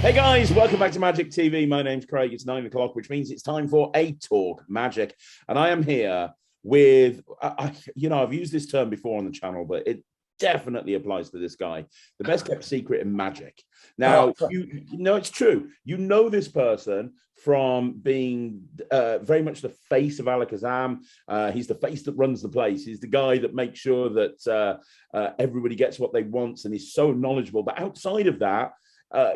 Hey guys, welcome back to Magic TV. My name's Craig. It's 9 o'clock, which means it's time for a Talk Magic. And I am here with, I've used this term before on the channel, but it definitely applies to this guy. The best kept secret in magic. Now, you know, it's true. You know this person from being very much the face of Alakazam. He's the face that runs the place. He's the guy that makes sure that everybody gets what they want, and he's so knowledgeable. But outside of that,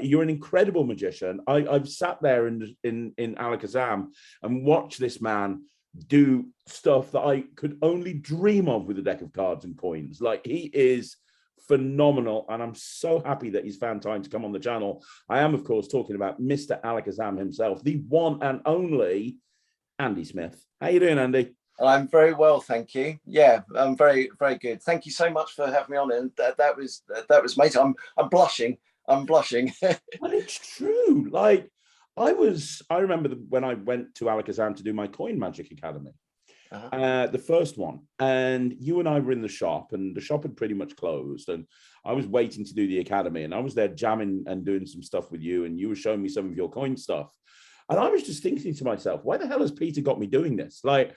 you're an incredible magician. I've sat there in Alakazam and watched this man do stuff that I could only dream of with a deck of cards and coins. Like, he is phenomenal, and I'm so happy that he's found time to come on the channel. I am, of course, talking about Mr. Alakazam himself, the one and only Andy Smith. How you doing, Andy? I'm very well, thank you. Yeah, I'm very, very good. Thank you so much for having me on, and that was amazing. I'm blushing. I'm blushing. But it's true. Like, I remember when I went to Alakazam to do my Coin Magic Academy, the first one, and you and I were in the shop, and the shop had pretty much closed, and I was waiting to do the academy, and I was there jamming and doing some stuff with you, and you were showing me some of your coin stuff. And I was just thinking to myself, why the hell has Peter got me doing this? Like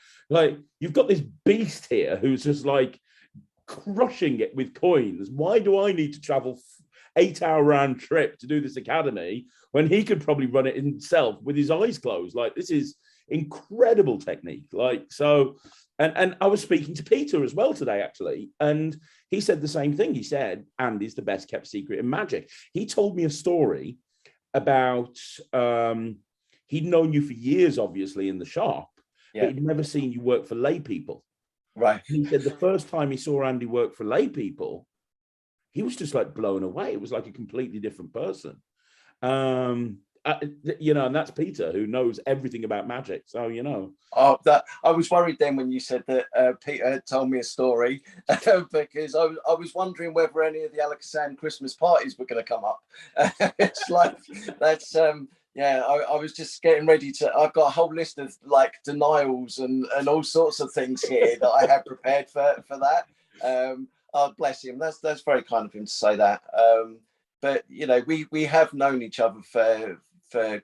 you've got this beast here who's just like crushing it with coins. Why do I need to travel 8-hour round trip to do this academy when he could probably run it himself with his eyes closed? Like, this is incredible technique. Like, so, and I was speaking to Peter as well today, actually, and he said the same thing. He said Andy's the best kept secret in magic. He told me a story about he'd known you for years, obviously, in the shop, but he'd never seen you work for lay people. Right. He said the first time he saw Andy work for lay people, he was just like blown away. It was like a completely different person. And that's Peter, who knows everything about magic. So, that I was worried then when you said that Peter had told me a story because I was wondering whether any of the Alakazam Christmas parties were going to come up. It's like, that's I was just getting ready to. I've got a whole list of like denials and all sorts of things here that I had prepared for that. Oh, bless him. That's very kind of him to say that. But we have known each other for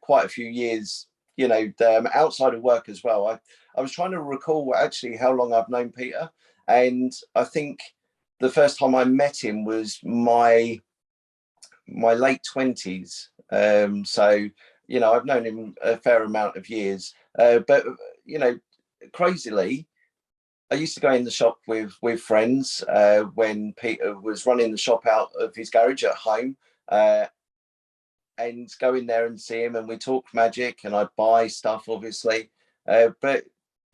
quite a few years. Outside of work as well. I was trying to recall actually how long I've known Peter, and I think the first time I met him was my late 20s. So I've known him a fair amount of years. But crazily, I used to go in the shop with friends when Peter was running the shop out of his garage at home, and go in there and see him, and we talk magic, and I'd buy stuff, obviously. But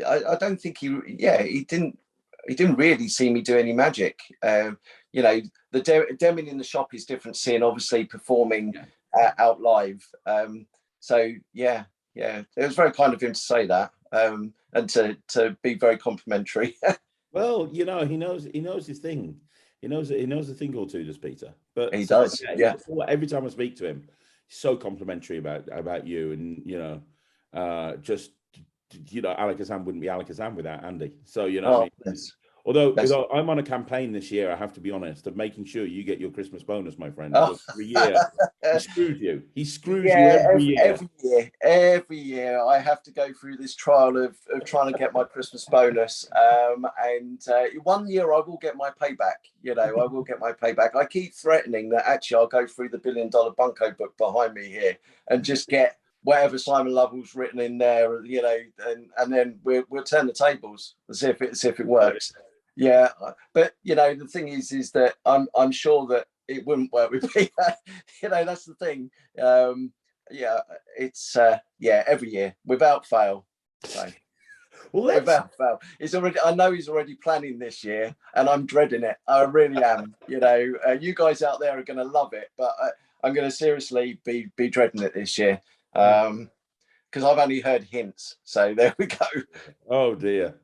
I don't think he didn't really see me do any magic. The demming in the shop is different, seeing obviously performing out live. So yeah, it was very kind of him to say that. And to be very complimentary. Well, he knows his thing. He knows a thing or two, does Peter? But he does. Yeah. Every time I speak to him, he's so complimentary about you, and Alakazam wouldn't be Alakazam without Andy. So Although I'm on a campaign this year, I have to be honest, of making sure you get your Christmas bonus, my friend. Every year, he screws you. He screws you every year. Every year, I have to go through this trial of trying to get my Christmas bonus. And one year, I will get my payback. I will get my payback. I keep threatening that actually I'll go through the $1 Billion Bunko book behind me here and just get whatever Simon Lovell's written in there, and then we'll turn the tables as if it works. Yeah, but the thing is that I'm sure that it wouldn't work with me. That's the thing. It's every year without fail. So, without fail, I know he's already planning this year, and I'm dreading it. I really am. You guys out there are going to love it, but I'm going to seriously be dreading it this year. Because I've only heard hints. So there we go. Oh dear.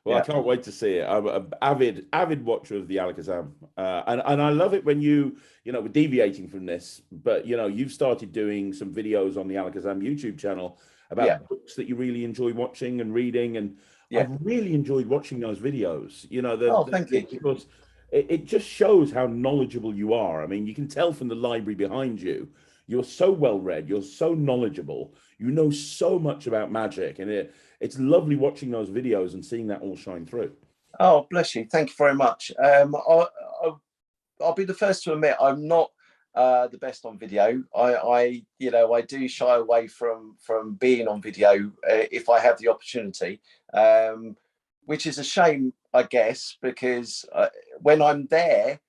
Well, I can't wait to see it. I'm an avid watcher of the Alakazam, and I love it when we're deviating from this, but you've started doing some videos on the Alakazam YouTube channel about books that you really enjoy watching and reading, and I've really enjoyed watching those videos. Thank you. Because it just shows how knowledgeable you are. I mean, you can tell from the library behind you. You're so well read. You're so knowledgeable. You know so much about magic, and it's lovely watching those videos and seeing that all shine through. Oh, bless you. Thank you very much. I'll be the first to admit I'm not the best on video. I do shy away from being on video if I have the opportunity, which is a shame, I guess, because when I'm there,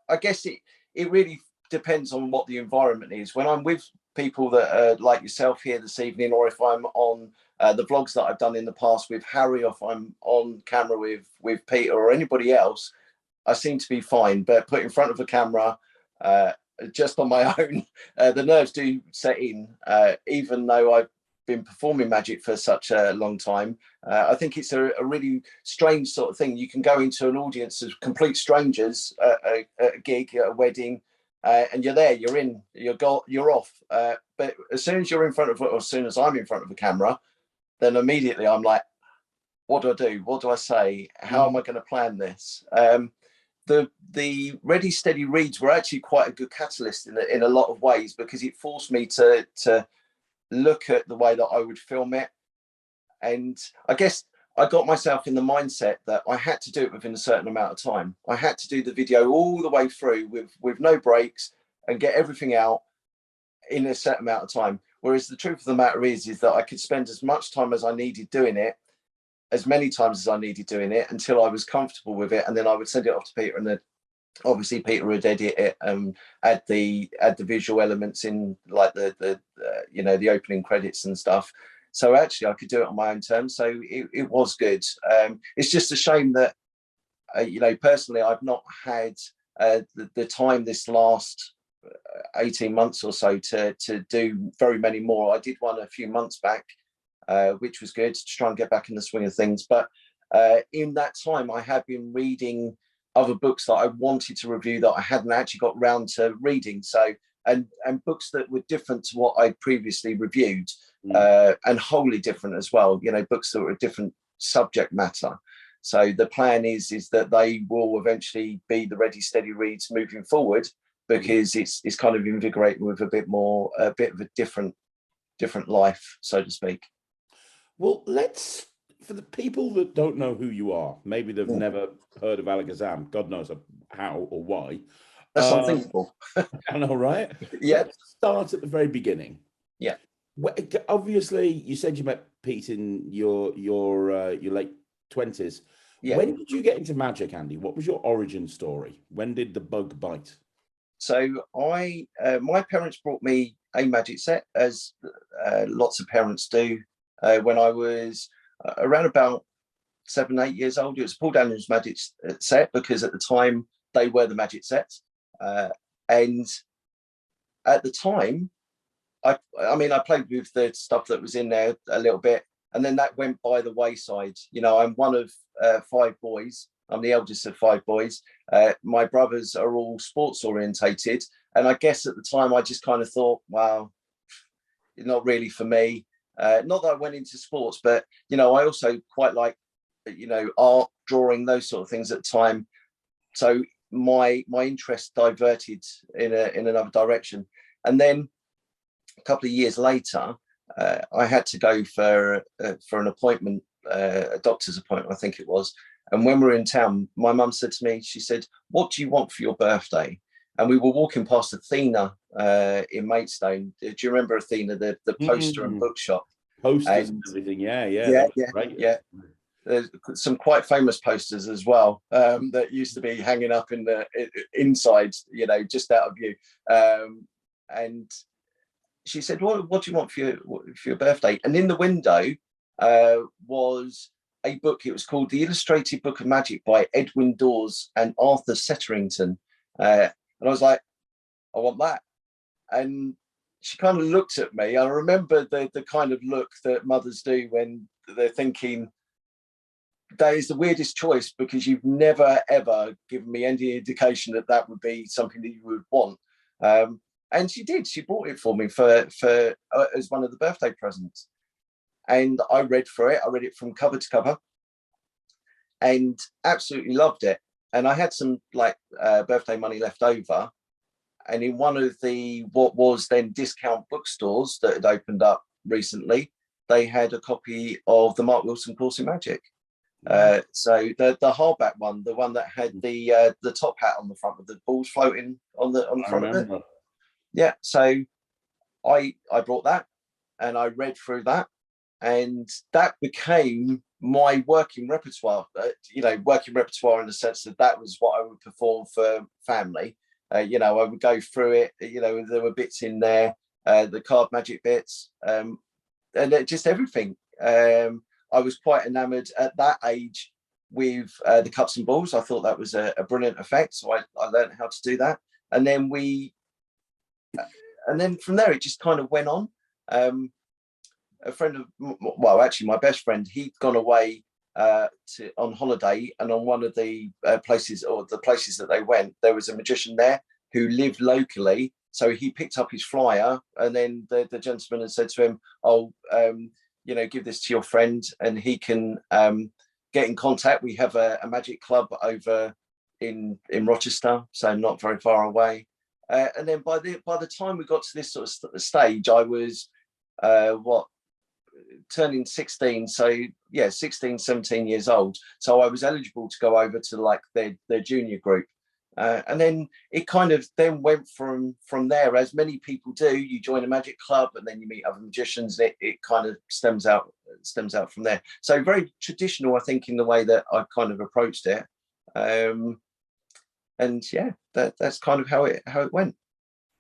I guess it really depends on what the environment is. When I'm with people that are like yourself here this evening, or if I'm on the vlogs that I've done in the past with Harry, or if I'm on camera with Peter or anybody else, I seem to be fine. But put in front of a camera, just on my own, the nerves do set in. Even though I've been performing magic for such a long time, I think it's a really strange sort of thing. You can go into an audience of complete strangers at a gig, at a wedding, and you're there, you're in, you're off. But as soon as you're in front of, or as soon as I'm in front of a camera, then immediately I'm like, what do I do? What do I say? How am I going to plan this? The Ready Steady Reads were actually quite a good catalyst in a lot of ways, because it forced me to look at the way that I would film it. And I guess I got myself in the mindset that I had to do it within a certain amount of time. I had to do the video all the way through with no breaks and get everything out in a certain amount of time. Whereas the truth of the matter is that I could spend as much time as I needed doing it, as many times as I needed doing it, until I was comfortable with it, and then I would send it off to Peter, and then obviously Peter would edit it and add the visual elements in, like the opening credits and stuff. So actually I could do it on my own terms, so it was good. It's just a shame that personally I've not had the time this last 18 months or so to do very many more. I did one a few months back, which was good, to try and get back in the swing of things. But in that time, I have been reading other books that I wanted to review that I hadn't actually got round to reading. So, and books that were different to what I'd previously reviewed, and wholly different as well. Books that were a different subject matter. So the plan is that they will eventually be the Ready Steady Reads moving forward, because it's kind of invigorating with a bit of a different life, so to speak. Well, for the people that don't know who you are, maybe they've never heard of Alakazam, God knows how or why. That's unthinkable. I know, right? Yeah. Let's start at the very beginning. Yeah. Obviously, you said you met Pete in your late 20s. Yeah. When did you get into magic, Andy? What was your origin story? When did the bug bite? So my parents brought me a magic set, as lots of parents do, when I was around about 7, 8 years old. It was Paul Daniels' magic set, because at the time they were the magic sets. And at the time, I played with the stuff that was in there a little bit, and then that went by the wayside. I'm one of 5 boys. I'm the eldest of 5 boys. My brothers are all sports orientated. And I guess at the time I just kind of thought, wow, not really for me. Not that I went into sports, but, I also quite like, art, drawing, those sort of things at the time. So my interest diverted in another direction. And then a couple of years later, I had to go for an appointment, a doctor's appointment, I think it was. And when we were in town, my mum said to me, she said, "What do you want for your birthday?" And we were walking past Athena in Maidstone. Do you remember Athena, the poster and bookshop? Posters and everything, yeah. Yeah. There's some quite famous posters as well, that used to be hanging up in the inside, just out of view. And she said, "What do you want for your birthday?" And in the window was a book. It was called The Illustrated Book of Magic by Edwin Dawes and Arthur Setterington. And I was like, I want that. And she kind of looked at me. I remember the kind of look that mothers do when they're thinking, that is the weirdest choice, because you've never, ever given me any indication that would be something that you would want. And she did. She bought it for me for as one of the birthday presents. And I read through it. I read it from cover to cover and absolutely loved it. And I had some birthday money left over. and in one of the what was then discount bookstores that had opened up recently, they had a copy of the Mark Wilson Course in Magic. So the hardback one, the one that had the top hat on the front with the balls floating on the front of it. Yeah, so I brought that and I read through that, and that became my working repertoire. Working repertoire in the sense that that was what I would perform for family. I would go through it. There were bits in there, the card magic bits, and just everything. I was quite enamored at that age with the cups and balls. I thought that was a brilliant effect. So I learned how to do that. And then from there, it just kind of went on. A friend of, actually my best friend, he'd gone away on holiday, and on one of the places that they went, there was a magician there who lived locally. So he picked up his flyer, and then the gentleman had said to him, give this to your friend and he can get in contact. We have a magic club over in Rochester, so not very far away. And then by the time we got to this sort of stage, I was turning 16. So yeah, 16, 17 years old. So I was eligible to go over to like their junior group. And then it kind of then went from there, as many people do. You join a magic club and then you meet other magicians. It kind of stems out from there. So very traditional, I think, in the way that I kind of approached it. And yeah, that's kind of how it went.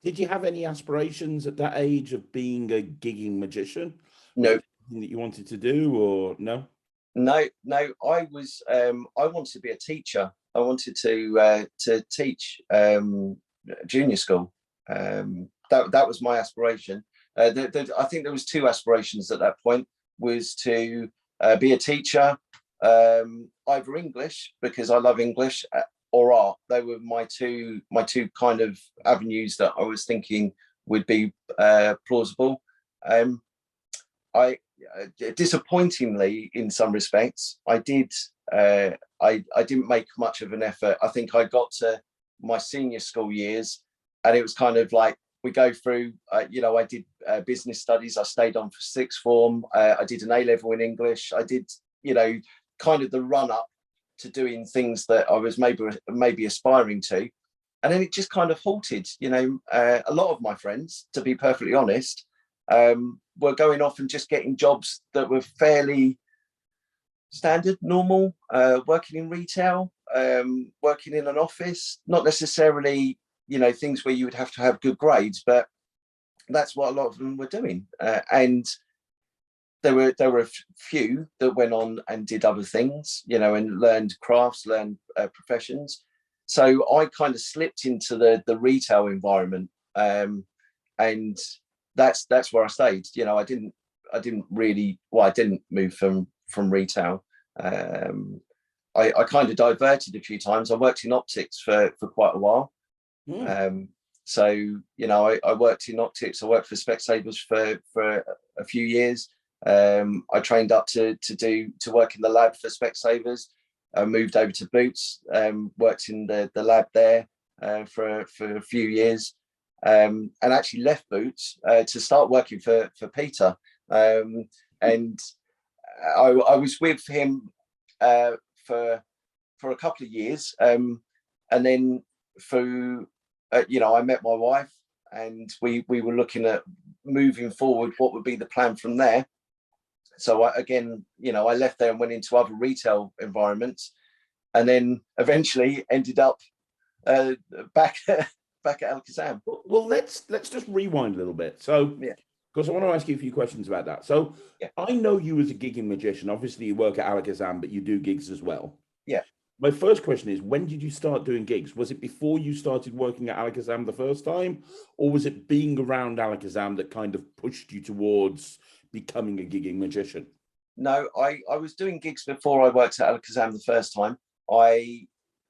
Did you have any aspirations at that age of being a gigging magician? No. That you wanted to do, or no? No. I wanted to be a teacher. I wanted to teach junior school. That was my aspiration. I think there was two aspirations at that point. Was to be a teacher, either English, because I love English, or art. They were my two kind of avenues that I was thinking would be plausible. I disappointingly, in some respects, I didn't make much of an effort. I think I got to my senior school years, and it was kind of like we go through. I did business studies. I stayed on for sixth form. I did an A-level in English. I did, kind of the run up to doing things that I was maybe aspiring to, and then it just kind of halted. A lot of my friends, to be perfectly honest, were going off and just getting jobs that were fairly standard, normal, working in retail, working in an office, not necessarily, things where you would have to have good grades, but that's what a lot of them were doing. And there were a few that went on and did other things, and learned crafts, learned professions. So I kind of slipped into the retail environment, and that's where I stayed. I didn't move from retail. I kind of diverted a few times. I worked in optics for quite a while. So I worked in optics. I worked for Specsavers for a few years. I trained up to work in the lab for Specsavers. I moved over to Boots, worked in the lab there for a few years, and actually left Boots to start working for Peter. And I was with him for a couple of years, and then through I met my wife, and we were looking at moving forward. What would be the plan from there? So I left there and went into other retail environments, and then eventually ended up back at Alakazam. Well, let's just rewind a little bit. So, yeah, because I want to ask you a few questions about that. So, yeah. I know you as a gigging magician. Obviously, you work at Alakazam, but you do gigs as well. Yeah. My first question is, when did you start doing gigs? Was it before you started working at Alakazam the first time, or was it being around Alakazam that kind of pushed you towards becoming a gigging magician? No, I was doing gigs before I worked at Alakazam the first time. I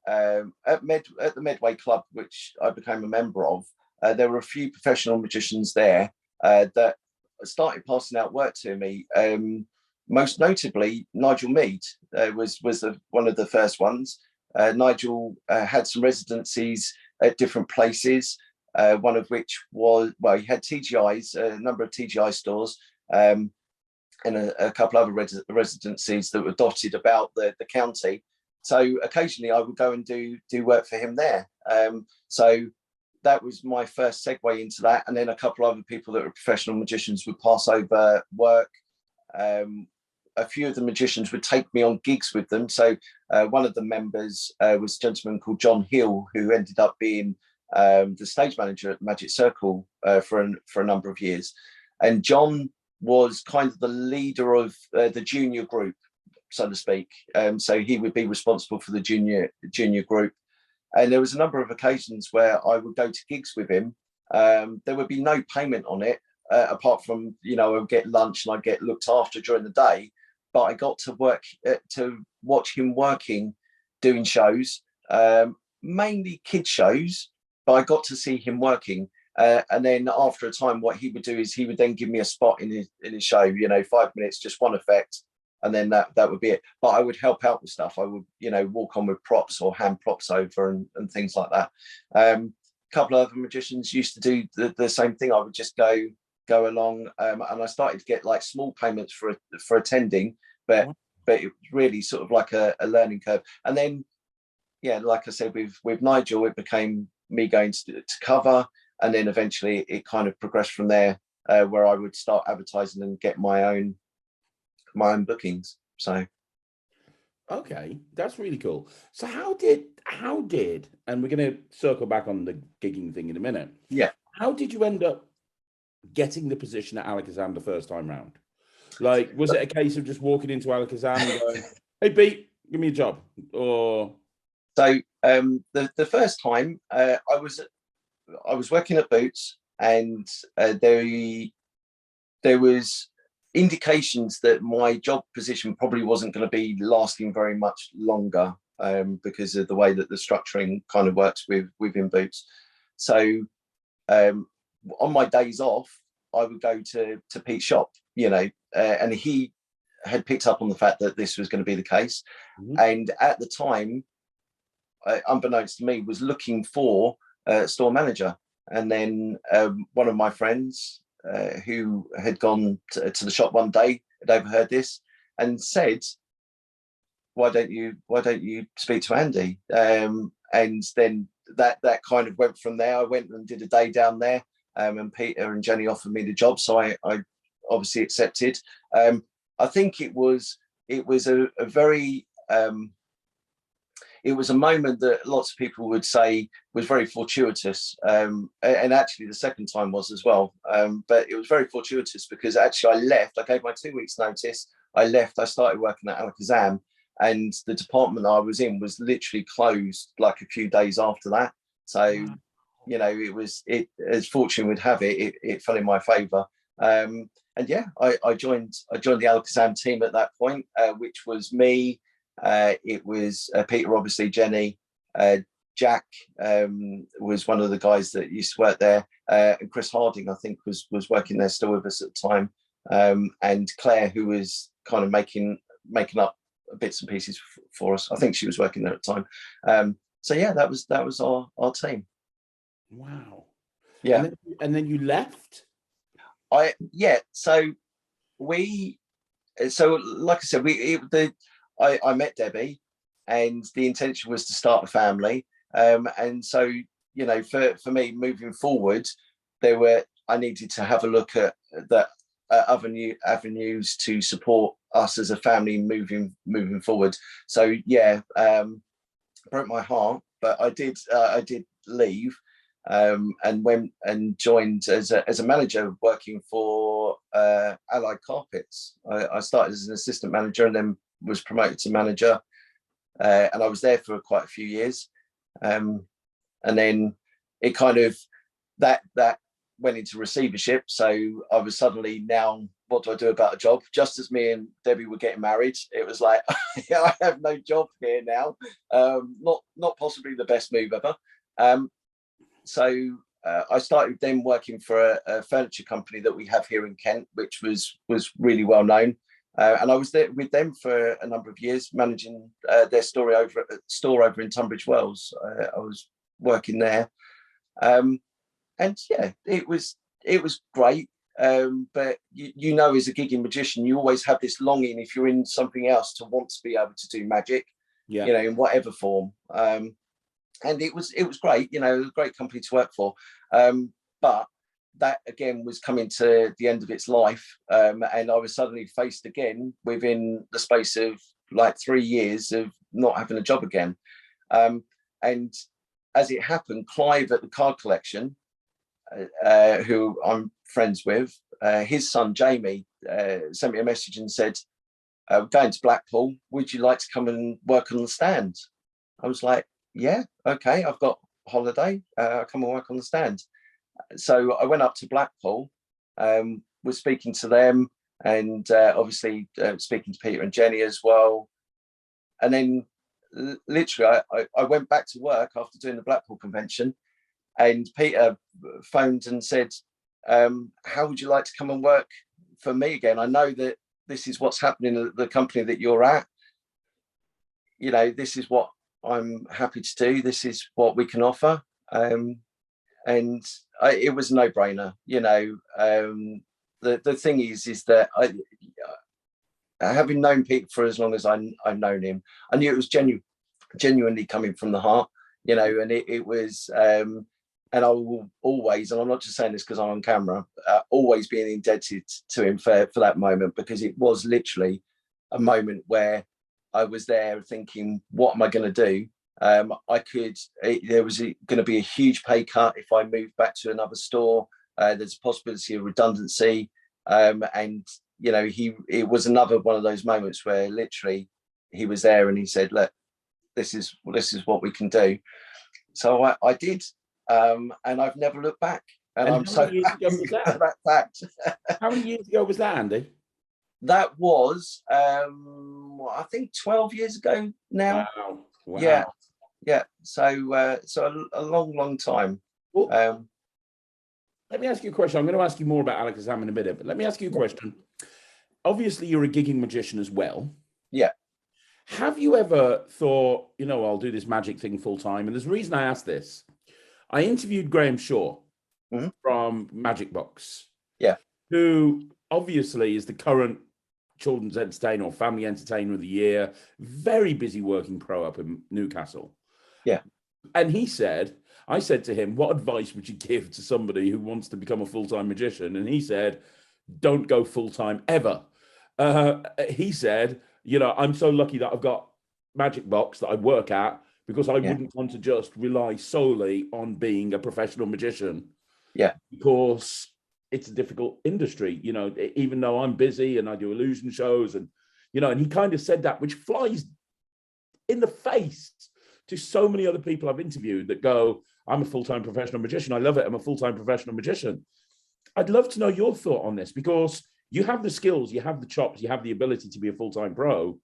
at the Medway Club, which I became a member of, there were a few professional magicians there that started passing out work to me. Most notably, Nigel Mead was one of the first ones. Nigel had some residencies at different places. one of which was, well, he had TGIs, a number of TGI stores, and a couple other residencies that were dotted about the county. So occasionally I would go and do work for him there. So that was my first segue into that. And then a couple of other people that were professional magicians would pass over work. A few of the magicians would take me on gigs with them. So one of the members was a gentleman called John Hill, who ended up being the stage manager at Magic Circle for a number of years. And John was kind of the leader of the junior group, so to speak. So he would be responsible for the junior group. And there was a number of occasions where I would go to gigs with him. There would be no payment on it, apart from, I would get lunch and I'd get looked after during the day. But I got to watch him working, doing shows, mainly kid shows, but I got to see him working. And then after a time, what he would do is he would then give me a spot in his show, 5 minutes, just one effect. And then that would be it. But I would help out with stuff. I would, walk on with props or hand props over and things like that. A couple of other magicians used to do the same thing. I would just go along, and I started to get like small payments for attending, but it was really sort of like a learning curve. And then, like I said, with Nigel, it became me going to cover, and then eventually it kind of progressed from there, where I would start advertising and get my own bookings. So okay, that's really cool. So how did and we're going to circle back on the gigging thing in a minute. Yeah. How did you end up getting the position at Alakazam the first time round? Like, was it a case of just walking into Alakazam and going, "Hey, Pete, give me a job"? Or so the first time I was working at Boots, and there was indications that my job position probably wasn't going to be lasting very much longer, because of the way that the structuring kind of works within Boots. So on my days off, I would go to Pete's shop, and he had picked up on the fact that this was going to be the case. Mm-hmm. And at the time, unbeknownst to me, was looking for a store manager. And then one of my friends who had gone to the shop one day had overheard this and said, why don't you speak to Andy? And then that kind of went from there. I went and did a day down there, and Peter and Jenny offered me the job, so I obviously accepted. I think it was a very it was a moment that lots of people would say was very fortuitous, and actually the second time was as well. But it was very fortuitous because actually I left. I gave my 2 weeks notice. I left. I started working at Alakazam, and the department I was in was literally closed like a few days after that. So, it as fortune would have it, it fell in my favour. And yeah, I joined the Alakazam team at that point, which was me. It was Peter, obviously, Jenny, Jack was one of the guys that used to work there, and Chris Harding, I think, was working there still with us at the time, and Claire, who was kind of making up bits and pieces for us. I think she was working there at the time. So yeah, that was our team. Wow. Yeah. And then you left? So like I said, I met Debbie, and the intention was to start a family. And so, for me moving forward, I needed to have a look at the other new avenues to support us as a family moving forward. So yeah, broke my heart, but I did leave, and went and joined as a manager working for Allied Carpets. I started as an assistant manager and then was promoted to manager, and I was there for quite a few years, and then it kind of that went into receivership. So I was suddenly, now what do I do about a job? Just as me and Debbie were getting married, it was like, I have no job here now. Not possibly the best move ever. So I started then working for a furniture company that we have here in Kent, which was really well known. And I was there with them for a number of years, managing their store over in Tunbridge Wells. I was working there. and yeah, it was great. But you know, as a gigging magician, you always have this longing, if you're in something else, to want to be able to do magic, Yeah. you know, in whatever form. And it was great, you know, a great company to work for. But that again was coming to the end of its life, and I was suddenly faced again within the space of like 3 years of not having a job again. And as it happened, Clive at the card collection, who I'm friends with, his son Jamie sent me a message and said, going to Blackpool, would you like to come and work on the stand? I was like, yeah, okay, I've got holiday, I'll come and work on the stand. So I went up to Blackpool, was speaking to them, and obviously speaking to Peter and Jenny as well. And then literally I went back to work after doing the Blackpool convention, and Peter phoned and said, how would you like to come and work for me again? I know that this is what's happening at the company that you're at. You know, this is what I'm happy to do. This is what we can offer. And it was a no-brainer, you know. The thing is that having known Pete for as long as I've known him, I knew it was genuinely coming from the heart, you know. And it was, and I will always, and I'm not just saying this because I'm on camera, always being indebted to him for that moment, because it was literally a moment where I was there thinking, what am I going to do? There was going to be a huge pay cut if I moved back to another store. There's a possibility of redundancy. And, you know, it was another one of those moments where literally he was there and he said, look, this is what we can do. So I did. And I've never looked back. And I'm so happy with that fact. How many years ago was that, Andy? That was, I think 12 years ago now. Wow. Yeah. So a long time. Well, let me ask you a question. I'm going to ask you more about Alakazam in a minute, but let me ask you a question. Obviously, you're a gigging magician as well. Yeah. Have you ever thought, you know, I'll do this magic thing full time? And there's a reason I asked this. I interviewed Graham Shaw from Magic Box. Yeah. Who obviously is the current children's entertainer or family entertainer of the year. Very busy working pro up in Newcastle. Yeah. And I said to him, what advice would you give to somebody who wants to become a full-time magician? And he said, don't go full-time ever. He said, you know, I'm so lucky that I've got Magic Box that I work at, because I wouldn't want to just rely solely on being a professional magician. Yeah. Because it's a difficult industry, you know, even though I'm busy and I do illusion shows and, you know, and he kind of said that, which flies in the face to so many other people I've interviewed that go, I'm a full-time professional magician. I love it. I'm a full-time professional magician. I'd love to know your thought on this, because you have the skills, you have the chops, you have the ability to be a full-time pro,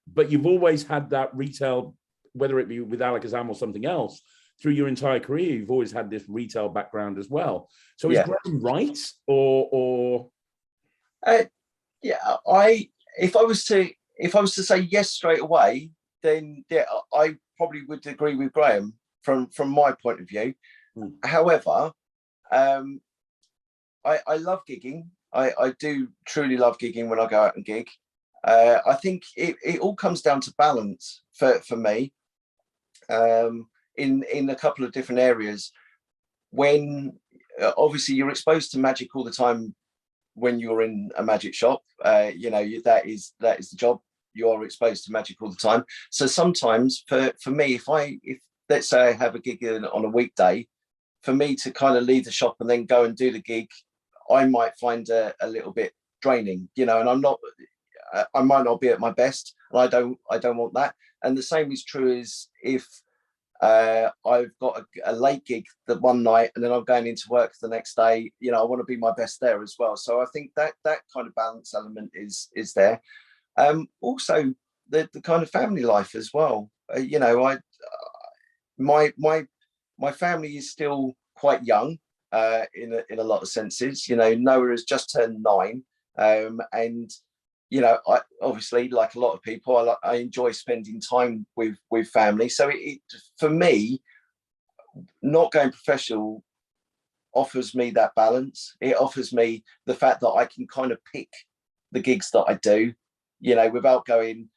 but you've always had that retail, whether it be with Alakazam or something else, through your entire career, you've always had this retail background as well. So is Graham right, or? If I was to say yes straight away, then yeah, I probably would agree with Graham from my point of view. However, I love gigging. I do truly love gigging when I go out and gig. I think it all comes down to balance for me. In a couple of different areas, when obviously you're exposed to magic all the time when you're in a magic shop, you know, that is the job. You are exposed to magic all the time. So sometimes for me, if let's say I have a gig on a weekday, for me to kind of leave the shop and then go and do the gig, I might find a little bit draining, you know, and I might not be at my best, and I don't want that. And the same is true as if I've got a late gig that one night and then I'm going into work the next day, you know, I want to be my best there as well. So I think that kind of balance element is there. Also the kind of family life as well. You know, my family is still quite young in a lot of senses. You know, Noah has just turned 9, and you know, I obviously, like a lot of people, I enjoy spending time with family. So it for me, not going professional offers me that balance. It offers me the fact that I can kind of pick the gigs that I do, without going,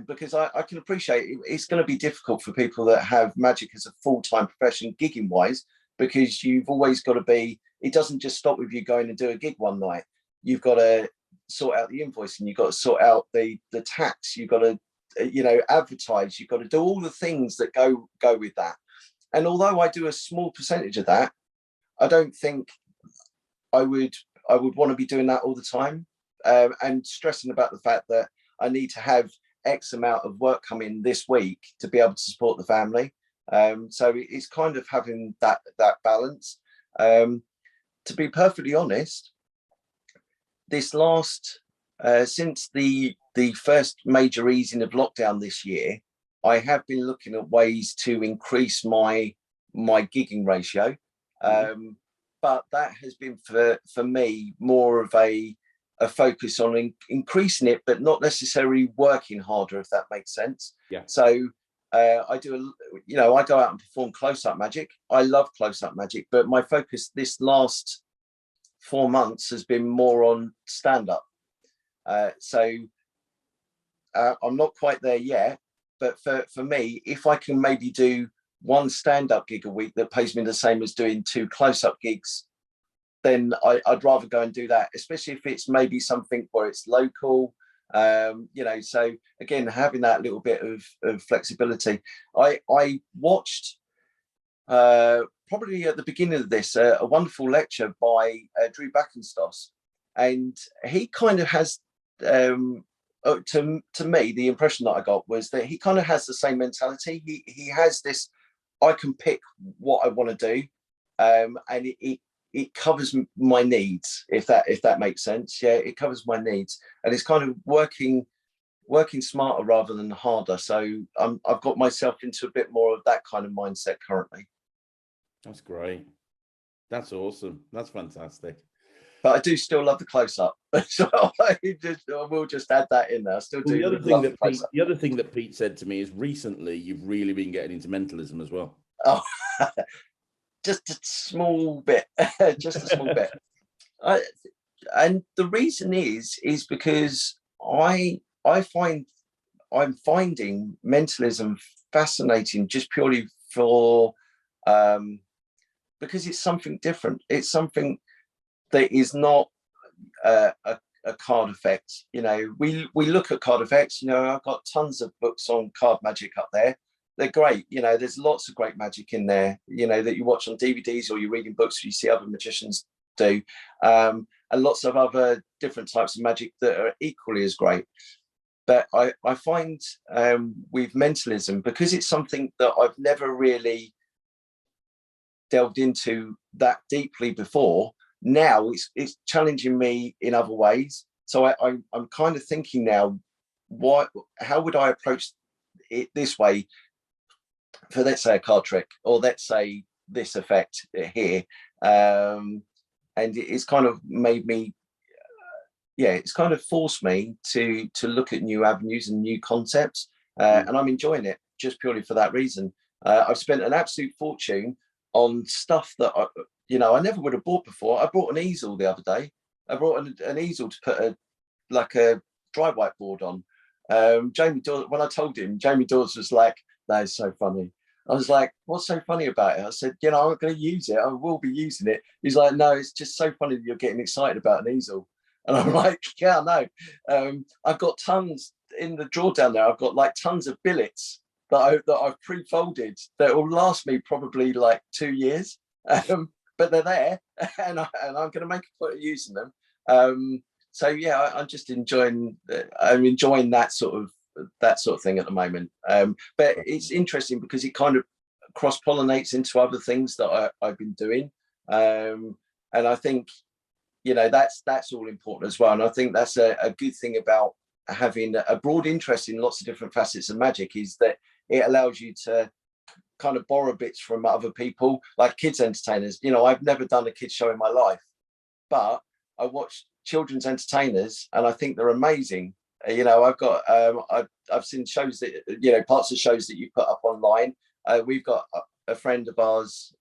because I can appreciate it's going to be difficult for people that have magic as a full-time profession, gigging wise, because you've always got to be, it doesn't just stop with you going and do a gig one night. You've got to sort out the invoicing, you've got to sort out the tax, you've got to, advertise, you've got to do all the things that go with that. And although I do a small percentage of that, I don't think I would want to be doing that all the time, and stressing about the fact that I need to have X amount of work come in this week to be able to support the family. So it's kind of having that balance. To be perfectly honest, this last since the first major easing of lockdown this year, I have been looking at ways to increase my gigging ratio. But that has been for me more of a focus on increasing it, but not necessarily working harder, if that makes sense. Yeah. So I do I go out and perform close-up magic. I love close-up magic, but my focus this last 4 months has been more on stand-up. So I'm not quite there yet, but for me, if I can maybe do one stand-up gig a week that pays me the same as doing 2 close-up gigs, then I'd rather go and do that, especially if it's maybe something where it's local. So again, having that little bit of flexibility. I watched probably at the beginning of this a wonderful lecture by Drew Backenstos, and he kind of has to me, the impression that I got was that he kind of has the same mentality. He has this, I can pick what I want to do, and it covers my needs, if that makes sense. Yeah, it covers my needs, and it's kind of working smarter rather than harder. So I've got myself into a bit more of that kind of mindset currently. That's great. That's awesome. That's fantastic. But I do still love the close-up. So I will just add that in there. I still do. The other thing that Pete said to me is recently you've really been getting into mentalism as well. Oh, just a small bit. Just a small bit. And the reason is because I'm finding mentalism fascinating just purely for because it's something different. It's something that is not a card effect. We look at card effects. I've got tons of books on card magic up there. They're great. There's lots of great magic in there, that you watch on DVDs or you're reading books, you see other magicians do, and lots of other different types of magic that are equally as great. But I find with mentalism, because it's something that I've never really delved into that deeply before, now it's challenging me in other ways. So I'm kind of thinking now, how would I approach it this way for, let's say, a card trick, or let's say this effect here, and it's kind of made me, it's kind of forced me to look at new avenues and new concepts, and I'm enjoying it just purely for that reason. I've spent an absolute fortune on stuff that I never would have bought before. I bought an easel the other day. I brought an easel to put a dry whiteboard on. Jamie Dawes, when I told him, Jamie Dawes was like, "That is so funny." I was like, "What's so funny about it?" I said, "I'm not going to use it. I will be using it." He's like, "No, it's just so funny that you're getting excited about an easel." And I'm like, "Yeah, I know. I've got tons in the drawer down there. I've got like tons of billets that I've pre-folded that will last me probably like 2 years." But they're there, and I'm going to make a point of using them. So yeah, I'm just enjoying. I'm enjoying that sort of thing at the moment. But it's interesting because it kind of cross-pollinates into other things that I've been doing, and I think that's all important as well. And I think that's a good thing about having a broad interest in lots of different facets of magic, is that it allows you to kind of borrow bits from other people, like kids entertainers. I've never done a kids show in my life, but I watch children's entertainers and I think they're amazing. I've got I've seen shows that parts of shows that you put up online. We've got a friend of ours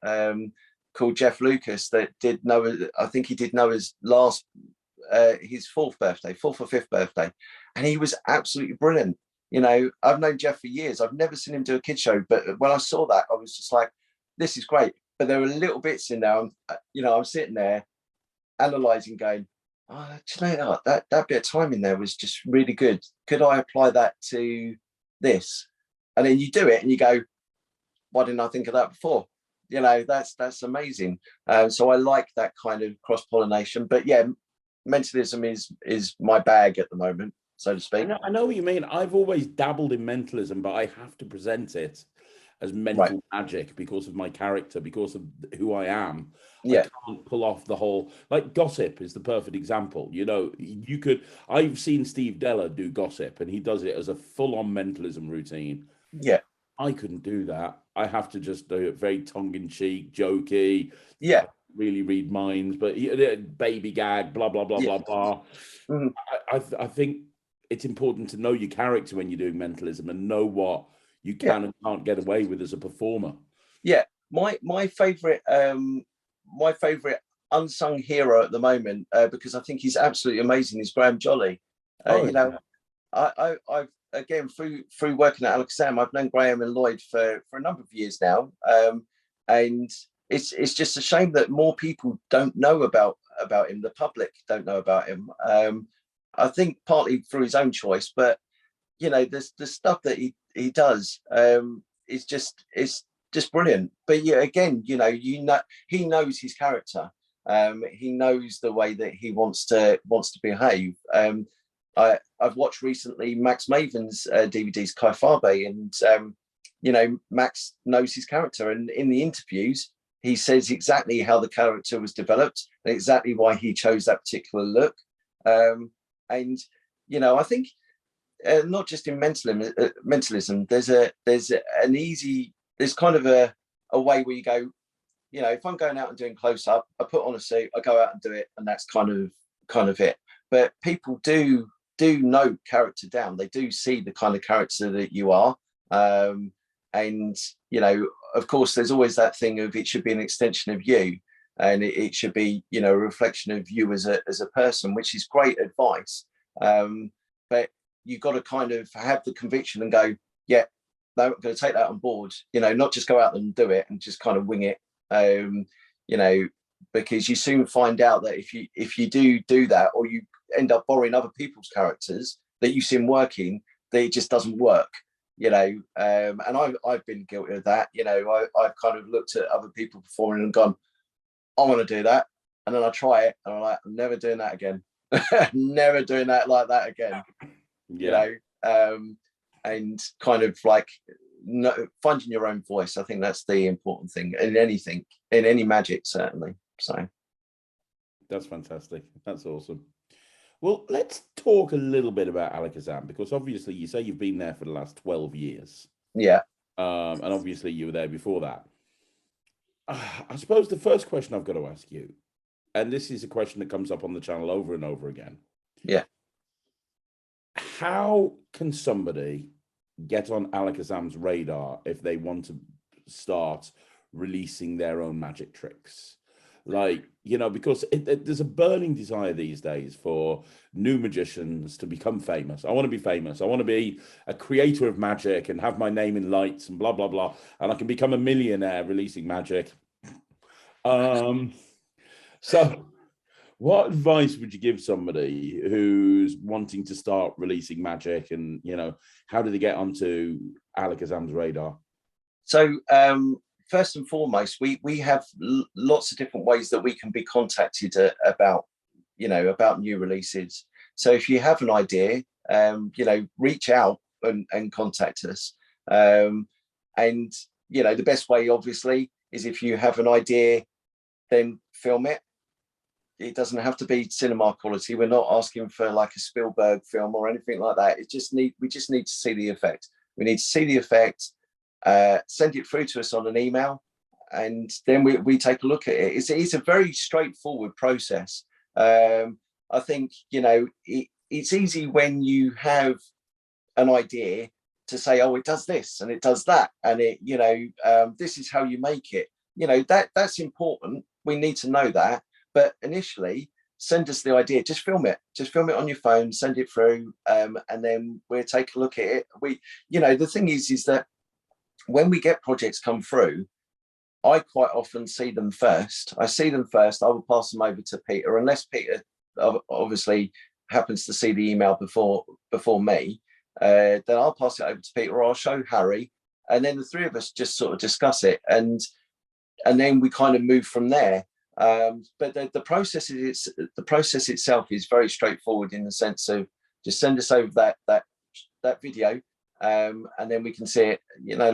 called Jeff Lucas that did Noah. I think he did Noah's last, his fourth or fifth birthday, and he was absolutely brilliant. You know, I've known Jeff for years. I've never seen him do a kid show, but when I saw that, I was just like, this is great. But there were little bits in there. I'm sitting there analysing, going, oh, do you know that bit of time in there was just really good. Could I apply that to this? And then you do it, and you go, why didn't I think of that before? You know, that's amazing. So I like that kind of cross-pollination. But yeah, mentalism is my bag at the moment, so to speak. I know what you mean. I've always dabbled in mentalism, but I have to present it as mental magic because of my character, because of who I am. Yeah. I can't pull off the whole, like gossip is the perfect example. You know, I've seen Steve Della do gossip, and he does it as a full-on mentalism routine. Yeah. I couldn't do that. I have to just do it very tongue-in-cheek, jokey. Yeah. Really read minds, but baby gag, blah, blah, blah, blah, blah. Mm-hmm. I think it's important to know your character when you're doing mentalism and know what you can and can't get away with as a performer. Yeah. My favorite unsung hero at the moment, because I think he's absolutely amazing, is Graham Jolly. I've again through working at Alakazam, I've known Graham and Lloyd for a number of years now, and it's just a shame that more people don't know about him. The public don't know about him. I think partly through his own choice, but you know, the stuff that he does is just brilliant. But yeah, again, you know, he knows his character. He knows the way that he wants to behave. I've watched recently Max Maven's DVDs, Kai Fabe, and you know, Max knows his character, and in the interviews he says exactly how the character was developed and exactly why he chose that particular look. And you know, I think not just in mentalism, there's kind of a way where you go, you know, if I'm going out and doing close up, I put on a suit, I go out and do it, and that's kind of it. But people do note character down. They do see the kind of character that you are. And, you know, of course, there's always that thing of it should be an extension of you, and it should be, you know, a reflection of you as a person, which is great advice. But you've got to kind of have the conviction and go, yeah, no, I'm going to take that on board, you know, not just go out and do it and just kind of wing it, you know, because you soon find out that if you do that, or you end up borrowing other people's characters that you've seen working, that it just doesn't work, you know. And I've been guilty of that. You know, I've kind of looked at other people performing and gone, I want to do that, and then I try it and I'm like, I'm never doing that again. Never doing that like that again. Yeah. You know, and kind of like finding your own voice. I think that's the important thing in anything, in any magic, certainly. So that's fantastic. That's awesome. Well, let's talk a little bit about Alakazam, because obviously you say you've been there for the last 12 years. Yeah. And obviously you were there before that. I suppose the first question I've got to ask you, and this is a question that comes up on the channel over and over again. Yeah. How can somebody get on Alakazam's radar if they want to start releasing their own magic tricks? Like, you know, because there's a burning desire these days for new magicians to become famous. I want to be famous. I want to be a creator of magic and have my name in lights and blah, blah, blah. And I can become a millionaire releasing magic. So what advice would you give somebody who's wanting to start releasing magic, and, you know, how do they get onto Alakazam's radar? So, first and foremost, we have lots of different ways that we can be contacted about new releases. So if you have an idea, you know, reach out and contact us. And, you know, the best way, obviously, is if you have an idea, then film it. It doesn't have to be cinema quality. We're not asking for like a Spielberg film or anything like that. We just need to see the effect. We need to see the effect. Send it through to us on an email, and then we take a look at it. It's a very straightforward process. I think, you know, it's easy when you have an idea to say, oh, it does this and it does that, and it, you know, this is how you make it. that's important. We need to know that. But initially, send us the idea. Just film it. Just film it on your phone. Send it through, and then we'll take a look at it. The thing is that when we get projects come through, I quite often see them first. I see them first. I will pass them over to Peter, unless Peter obviously happens to see the email before me. Then I'll pass it over to Peter, or I'll show Harry, and then the three of us just sort of discuss it, and then we kind of move from there. But the process itself is very straightforward, in the sense of just send us over that video. And then we can see it.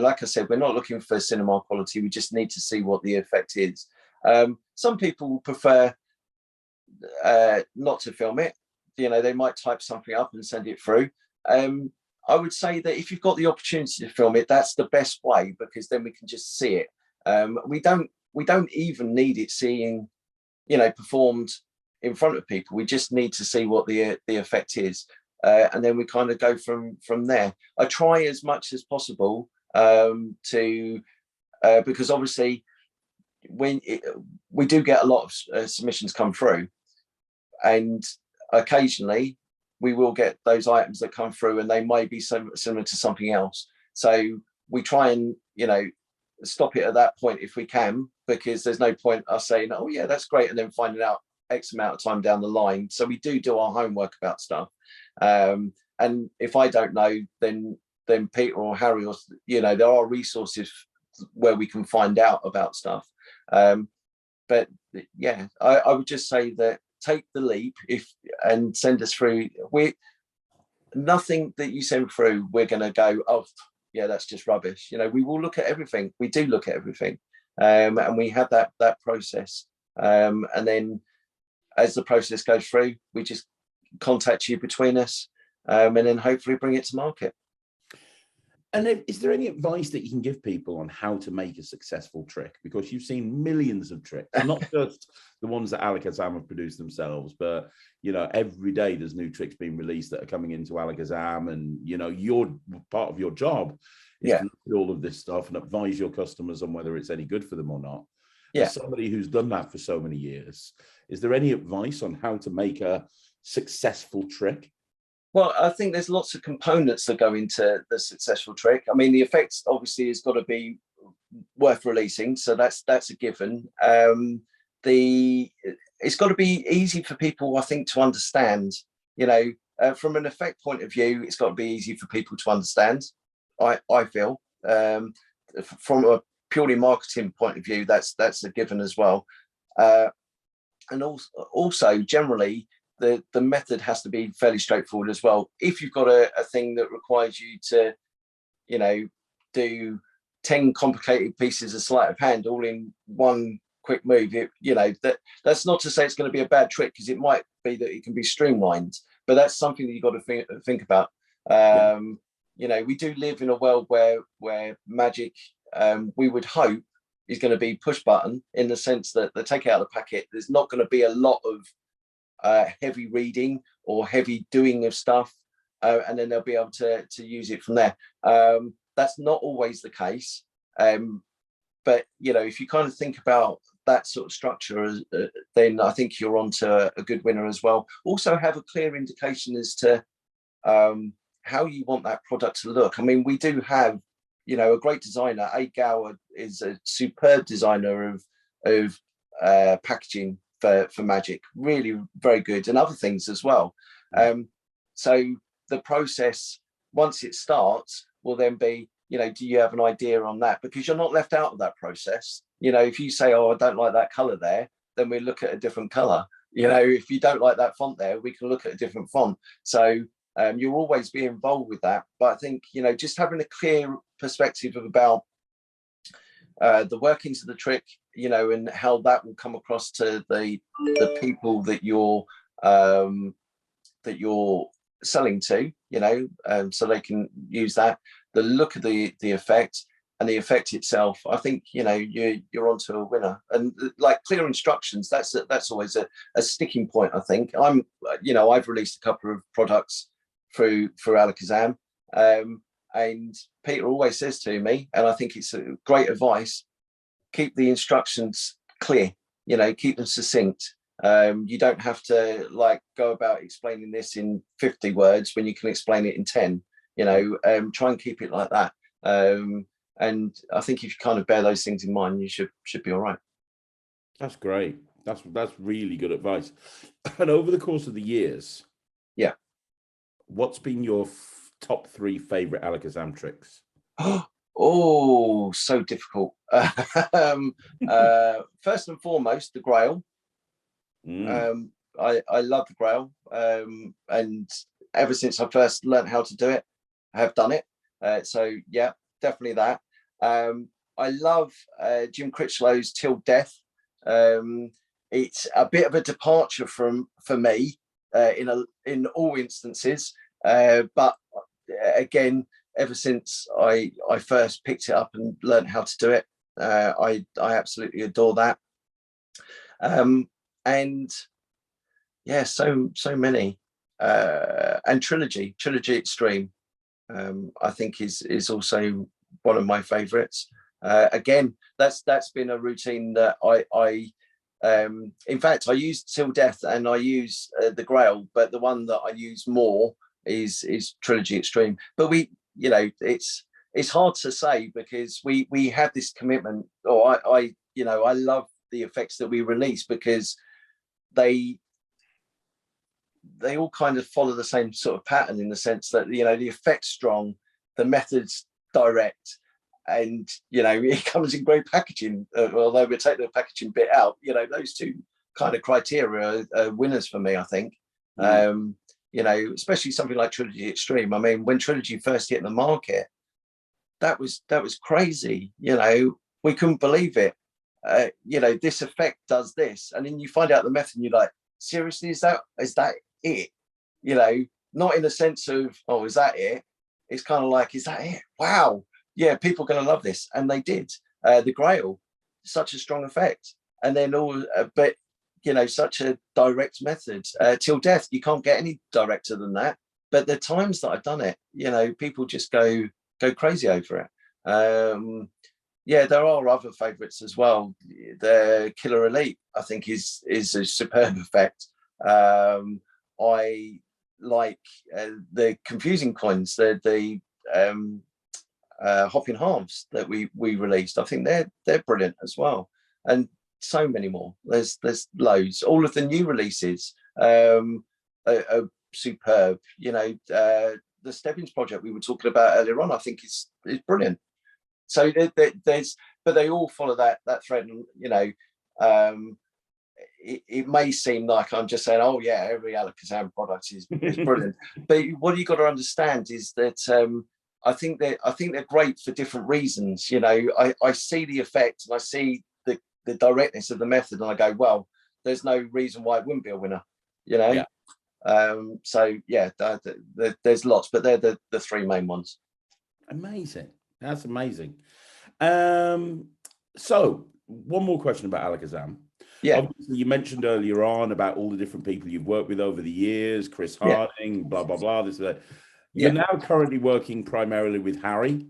Like I said, we're not looking for cinema quality. We just need to see what the effect is. Some people prefer not to film it. They might type something up and send it through. I would say that if you've got the opportunity to film it, that's the best way, because then we can just see it. We don't even need it seeing, performed in front of people. We just need to see what the effect is. And then we kind of go from there. I try as much as possible because obviously we do get a lot of submissions come through, and occasionally we will get those items that come through and they might be similar to something else. So we try and, stop it at that point if we can, because there's no point us saying, oh yeah, that's great, and then finding out X amount of time down the line. So we do our homework about stuff. And if I don't know, then Peter or Harry, or there are resources where we can find out about stuff. But yeah, I would just say that take the leap and send us through. Nothing that you send through, we're going to go, oh yeah, that's just rubbish. We will look at everything. We do look at everything, and we have that process. And then as the process goes through, we just contact you between us, and then hopefully bring it to market. And is there any advice that you can give people on how to make a successful trick? Because you've seen millions of tricks, not just the ones that Alakazam have produced themselves, but every day there's new tricks being released that are coming into Alakazam, and your part of your job is to look at all of this stuff and advise your customers on whether it's any good for them or not. Yeah. As somebody who's done that for so many years, is there any advice on how to make a successful trick? Well, I think there's lots of components that go into the successful trick. I mean, the effects obviously has got to be worth releasing, so that's a given. It's got to be easy for people, I think, to understand. From an effect point of view, it's got to be easy for people to understand. I feel from a purely marketing point of view, that's a given as well. And also generally, the method has to be fairly straightforward as well. If you've got a thing that requires you to, do 10 complicated pieces of sleight of hand all in one quick move, that's not to say it's going to be a bad trick, because it might be that it can be streamlined, but that's something that you've got to think about. We do live in a world where magic, we would hope, is going to be push button, in the sense that they take it out of the packet. There's not going to be a lot of heavy reading or heavy doing of stuff, and then they'll be able to use it from there. That's not always the case, but if you kind of think about that sort of structure, then I think you're onto a good winner as well. Also have a clear indication as to how you want that product to look. I mean, we do have a great designer. Gower is a superb designer of packaging for magic, really very good, and other things as well. So the process, once it starts, will then be, do you have an idea on that? Because you're not left out of that process. If you say, oh, I don't like that color there, then we look at a different color. If you don't like that font there, we can look at a different font. So you'll always be involved with that. But I think, just having a clear perspective about the workings of the trick, and how that will come across to the people that you're selling to, so they can use that. The look of the effect and the effect itself, I think, you're onto a winner. And like clear instructions, that's always a sticking point. I think I've released a couple of products through Alakazam, and Peter always says to me, and I think it's a great advice, keep the instructions clear, keep them succinct. You don't have to like go about explaining this in 50 words when you can explain it in 10. Try and keep it like that. And I think if you kind of bear those things in mind, you should be all right. That's great. That's really good advice. And over the course of the years, yeah, what's been your top 3 favorite Alakazam tricks? Oh, so difficult. First and foremost, the Grail. I love the Grail, and ever since I first learned how to do it, I have done it. So yeah, definitely that. I love Jim Critchlow's Till Death. It's a bit of a departure for me in all instances, but again, ever since I first picked it up and learned how to do it, I absolutely adore that. And yeah, so many. And Trilogy Extreme, I think is also one of my favorites. Again, that's been a routine that I in fact, I use Till Death and I use the Grail, but the one that I use more is Trilogy Extreme. But it's hard to say because we have this commitment, or I love the effects that we release because they all kind of follow the same sort of pattern, in the sense that the effect's strong, the method's direct, and it comes in great packaging. Although we take the packaging bit out, those two kind of criteria are winners for me, I think. Especially something like Trilogy Extreme. I mean, when Trilogy first hit the market, that was crazy. We couldn't believe it. This effect does this, and then you find out the method, and you're like, seriously, is that it? Not in the sense of, oh, is that it? It's kind of like, is that it? Wow, yeah, people are going to love this, and they did. The Grail, such a strong effect, and then but such a direct method. Till Death, you can't get any directer than that. But the times that I've done it, people just go crazy over it. Yeah, there are other favourites as well. The Killer Elite, I think, is a superb effect. I like the confusing coins, the hopping halves that we released. I think they're brilliant as well, and so many more. There's loads. All of the new releases are superb. The Stebbins project we were talking about earlier on, I think is brilliant. So but they all follow that thread, and it may seem like I'm just saying, oh yeah, every Alakazam product is brilliant. But what you got to understand is that I think they're great for different reasons. I see the effect and I see the directness of the method, and I go, well, there's no reason why it wouldn't be a winner. Yeah. So yeah, there's lots, but they're the 3 main ones. Amazing. That's amazing. So one more question about Alakazam. Yeah. Obviously, you mentioned earlier on about all the different people you've worked with over the years, Chris Harding, blah, blah, blah, this and that. You're now currently working primarily with Harry,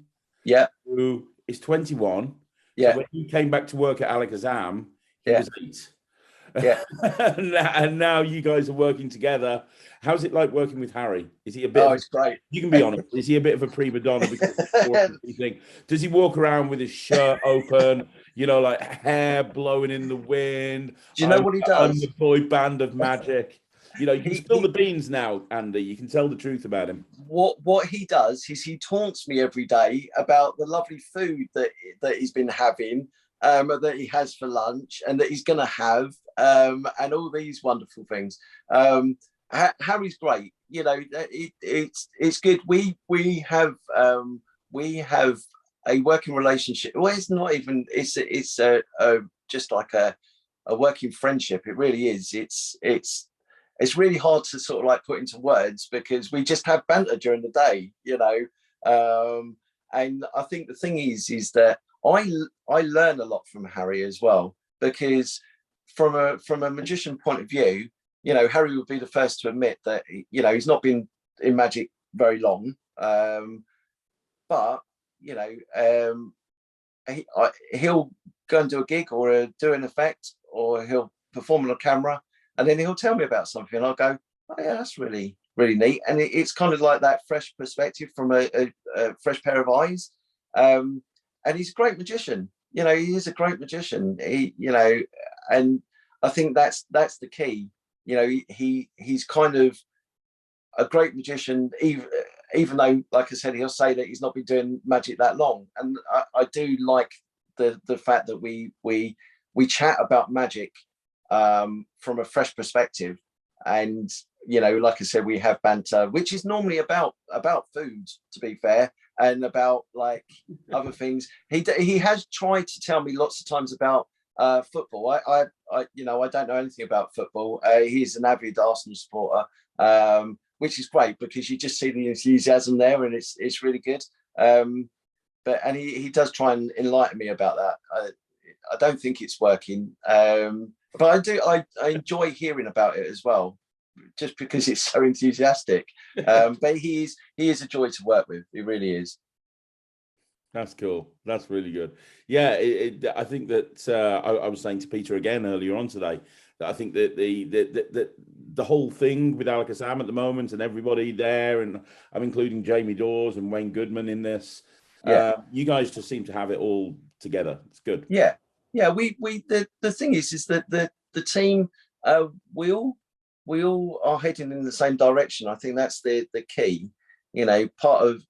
who is 21. Yeah. So when he came back to work at Alakazam, he was 8. Yeah. And now you guys are working together. How's it like working with Harry? Is he a bit? Oh, it's great. You can be honest. Is he a bit of a prima donna? Does he walk around with his shirt open? Like hair blowing in the wind. Do you know what he does? I'm the boy band of magic. You can spill the beans now, Andy. You can tell the truth about him. What he does is he taunts me every day about the lovely food that he's been having, that he has for lunch, and that he's going to have, and all these wonderful things. Harry's great. It's good. We have a working relationship. Well, it's not even. It's just like a working friendship. It really is. It's really hard to sort of like put into words because we just have banter during the day, and I think the thing is that I learn a lot from Harry as well, because from a magician point of view, Harry would be the first to admit that he's not been in magic very long, but he'll go and do a gig or do an effect, or he'll perform on a camera, and then he'll tell me about something, and I'll go, oh yeah, that's really, really neat. And it's kind of like that fresh perspective from a fresh pair of eyes. And he's a great magician. He is a great magician. And I think that's the key. He's kind of a great magician, even though, like I said, he'll say that he's not been doing magic that long. And I do like the fact that we chat about magic from a fresh perspective. And like I said, we have banter, which is normally about food, to be fair, and about like other things. He has tried to tell me lots of times about football. I don't know anything about football. He's an avid Arsenal supporter, which is great because you just see the enthusiasm there, and it's really good. But he does try and enlighten me about that. I don't think it's working, but I enjoy hearing about it as well, just because it's so enthusiastic. But he is a joy to work with. He really is. That's cool. That's really good. Yeah, I think that I was saying to Peter again earlier on today that I think that the whole thing with Alakazam at the moment and everybody there, and I'm including Jamie Dawes and Wayne Goodman in this. Yeah, you guys just seem to have it all together. It's good. Yeah. We the thing is that the team, we all are heading in the same direction. I think that's the key. Part of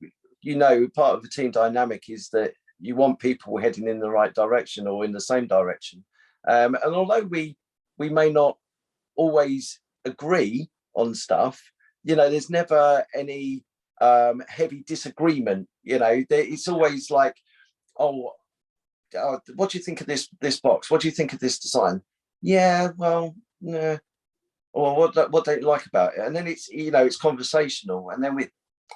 the team dynamic is that you want people heading in the right direction or in the same direction. And although we may not always agree on stuff, there's never any heavy disagreement. It's always like, oh, what do you think of this box? What do you think of this design? Yeah, well, no. Or what don't you like about it? And then it's conversational, and then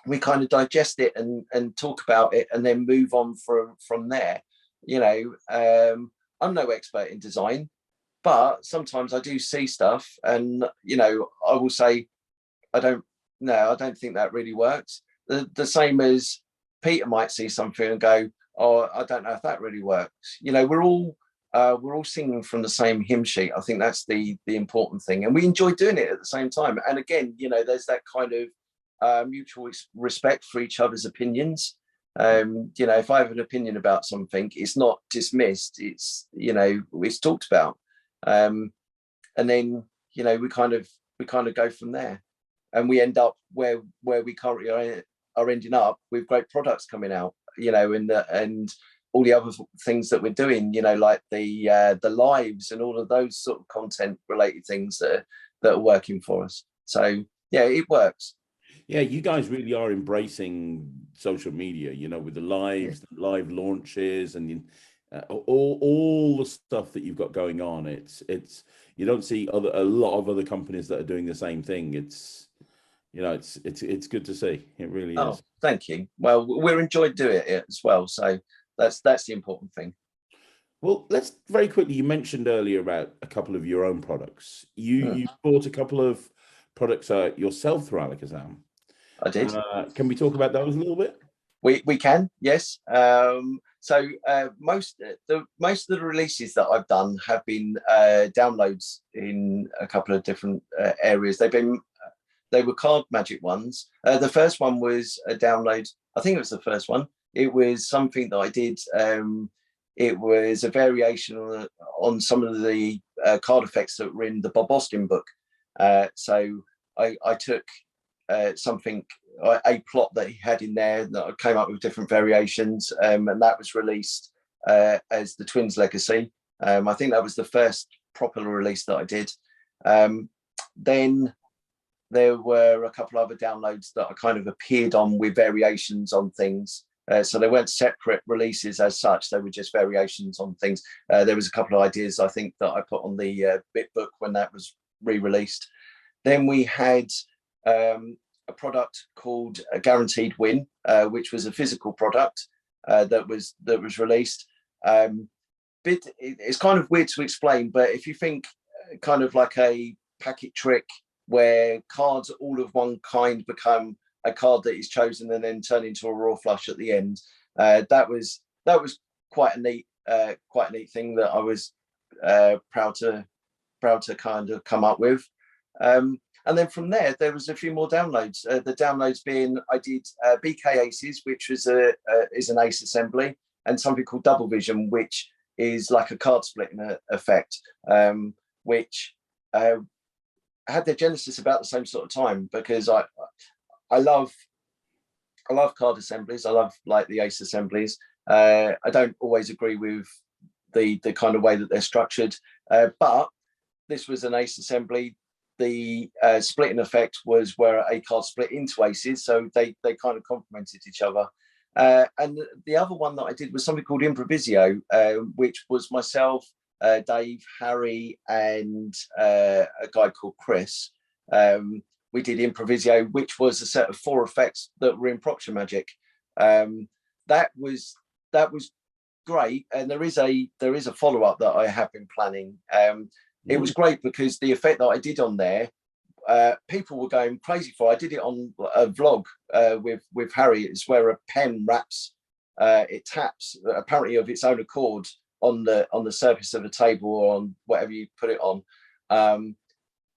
we kind of digest it and talk about it, and then move on from there. I'm no expert in design, but sometimes I do see stuff, and I will say, I don't think that really works. The same as Peter might see something and go, oh, I don't know if that really works. We're all singing from the same hymn sheet. I think that's the important thing, and we enjoy doing it at the same time. And again, there's that kind of mutual respect for each other's opinions. If I have an opinion about something, it's not dismissed. It's it's talked about, and then we kind of go from there, and we end up where we currently are ending up with great products coming out. And all the other things that we're doing, like the lives and all of those sort of content related things that are working for us. So yeah, it works. Yeah, you guys really are embracing social media, with the lives, live launches, and all the stuff that you've got going on. It's you don't see a lot of other companies that are doing the same thing. It's good to see. It really is. Thank you. Well, we're enjoying doing it as well. So that's the important thing. Well, let's very quickly. You mentioned earlier about a couple of your own products. You bought a couple of products yourself through Alakazam. I did. Can we talk about those a little bit? We can, yes. So most of the releases that I've done have been downloads in a couple of different areas. They were card magic ones. The first one was a download. I think it was the first one. It was something that I did. It was a variation on some of the card effects that were in the Bob Austin book. So I took something, a plot that he had in there, that I came up with different variations, and that was released as the Twins Legacy. I think that was the first proper release that I did. Then there were a couple other downloads that I kind of appeared on with variations on things. So they weren't separate releases as such. They were just variations on things. There was a couple of ideas, I think, that I put on the bit book when that was re-released. Then we had a product called a Guaranteed Win, which was a physical product that was released. It's kind of weird to explain, but if you think kind of like a packet trick where cards all of one kind become a card that is chosen and then turn into a raw flush at the end, that was quite a neat quite a neat thing that I was proud to kind of come up with. And then from there was a few more downloads. The downloads being, I did BK Aces, which was is an ace assembly, and something called Double Vision, which is like a card splitting effect, which had their genesis about the same sort of time, because I love card assemblies. I love like the ace assemblies. I don't always agree with the kind of way that they're structured, but this was an ace assembly. The splitting effect was where a card split into aces, so they kind of complemented each other. And the other one that I did was something called Improvisio, which was myself, Dave, Harry, and a guy called Chris. We did Improvisio, which was a set of 4 effects that were in Proctor Magic. That was great, and there is a follow-up that I have been planning. It was great because the effect that I did on there, people were going crazy for. I did it on a vlog with Harry. It's where a pen wraps, it taps apparently of its own accord on the surface of a table or on whatever you put it on.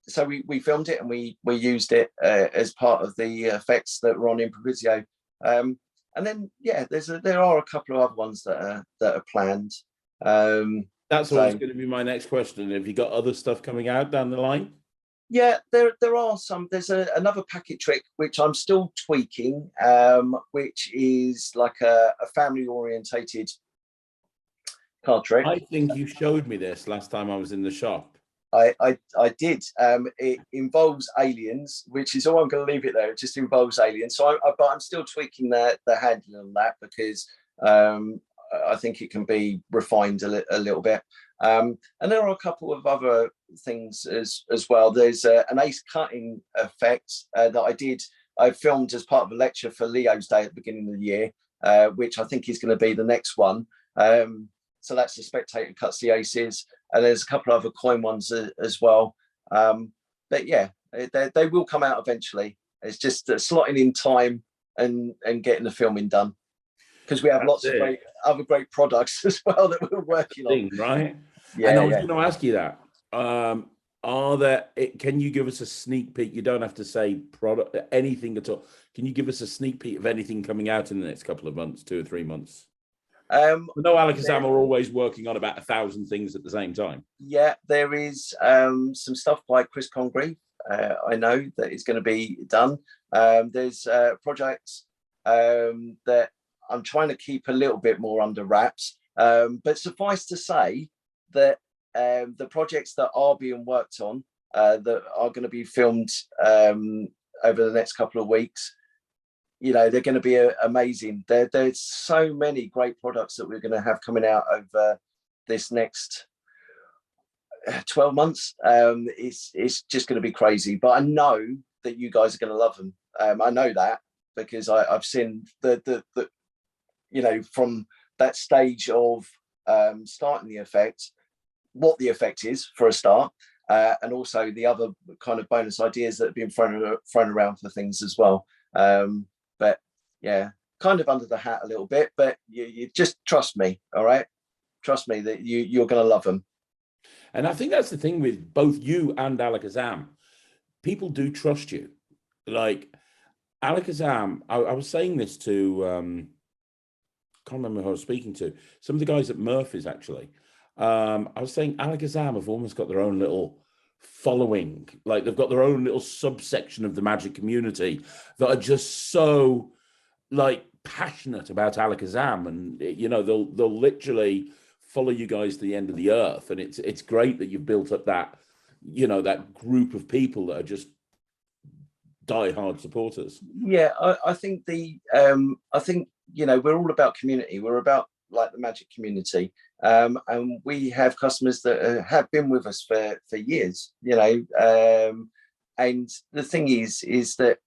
So we filmed it and we used it as part of the effects that were on Improvisio. And then there are a couple of other ones that are planned. That's always going to be my next question. Have you got other stuff coming out down the line? Yeah, there are some. There's another packet trick which I'm still tweaking, which is like a family orientated card trick. I think you showed me this last time I was in the shop. I did. It involves aliens, which is all I'm going to leave it there. It just involves aliens. So, but I'm still tweaking the handling on that, because I think it can be refined a little bit. And there are a couple of other things as well. There's an ace cutting effect that I filmed as part of a lecture for Leo's Day at the beginning of the year, which I think is going to be the next one. So that's the spectator cuts the aces, and there's a couple of other coin ones as well. But yeah, they will come out eventually. It's just slotting in time and getting the filming done, because we have lots of other great products as well that we're working on. Right? Yeah. And I was going to ask you that. Can you give us a sneak peek? You don't have to say product, anything at all. Can you give us a sneak peek of anything coming out in the next couple of months, 2 or 3 months? Alakazam are always working on about 1,000 things at the same time. Yeah, there is some stuff by Chris Congreve. I know that is going to be done. There's projects that I'm trying to keep a little bit more under wraps. But suffice to say that the projects that are being worked on, that are going to be filmed over the next couple of weeks, they're going to be amazing. There's so many great products that we're going to have coming out over this next 12 months. It's just going to be crazy. But I know that you guys are going to love them. I know that because I've seen the from that stage of starting the effect, what the effect is for a start, and also the other kind of bonus ideas that have been thrown around for things as well. But yeah, kind of under the hat a little bit, but you just trust me, all right? Trust me that you're going to love them. And I think that's the thing with both you and Alakazam. People do trust you. Like Alakazam, I was saying this to, can't remember who I was speaking to, some of the guys at Murphy's actually. I was saying Alakazam have almost got their own little following, like they've got their own little subsection of the magic community that are just so like passionate about Alakazam, and they'll literally follow you guys to the end of the earth. And it's great that you've built up that that group of people that are just die-hard supporters. Yeah, I think we're all about community. We're about like the magic community, and we have customers that have been with us for years, and the thing is that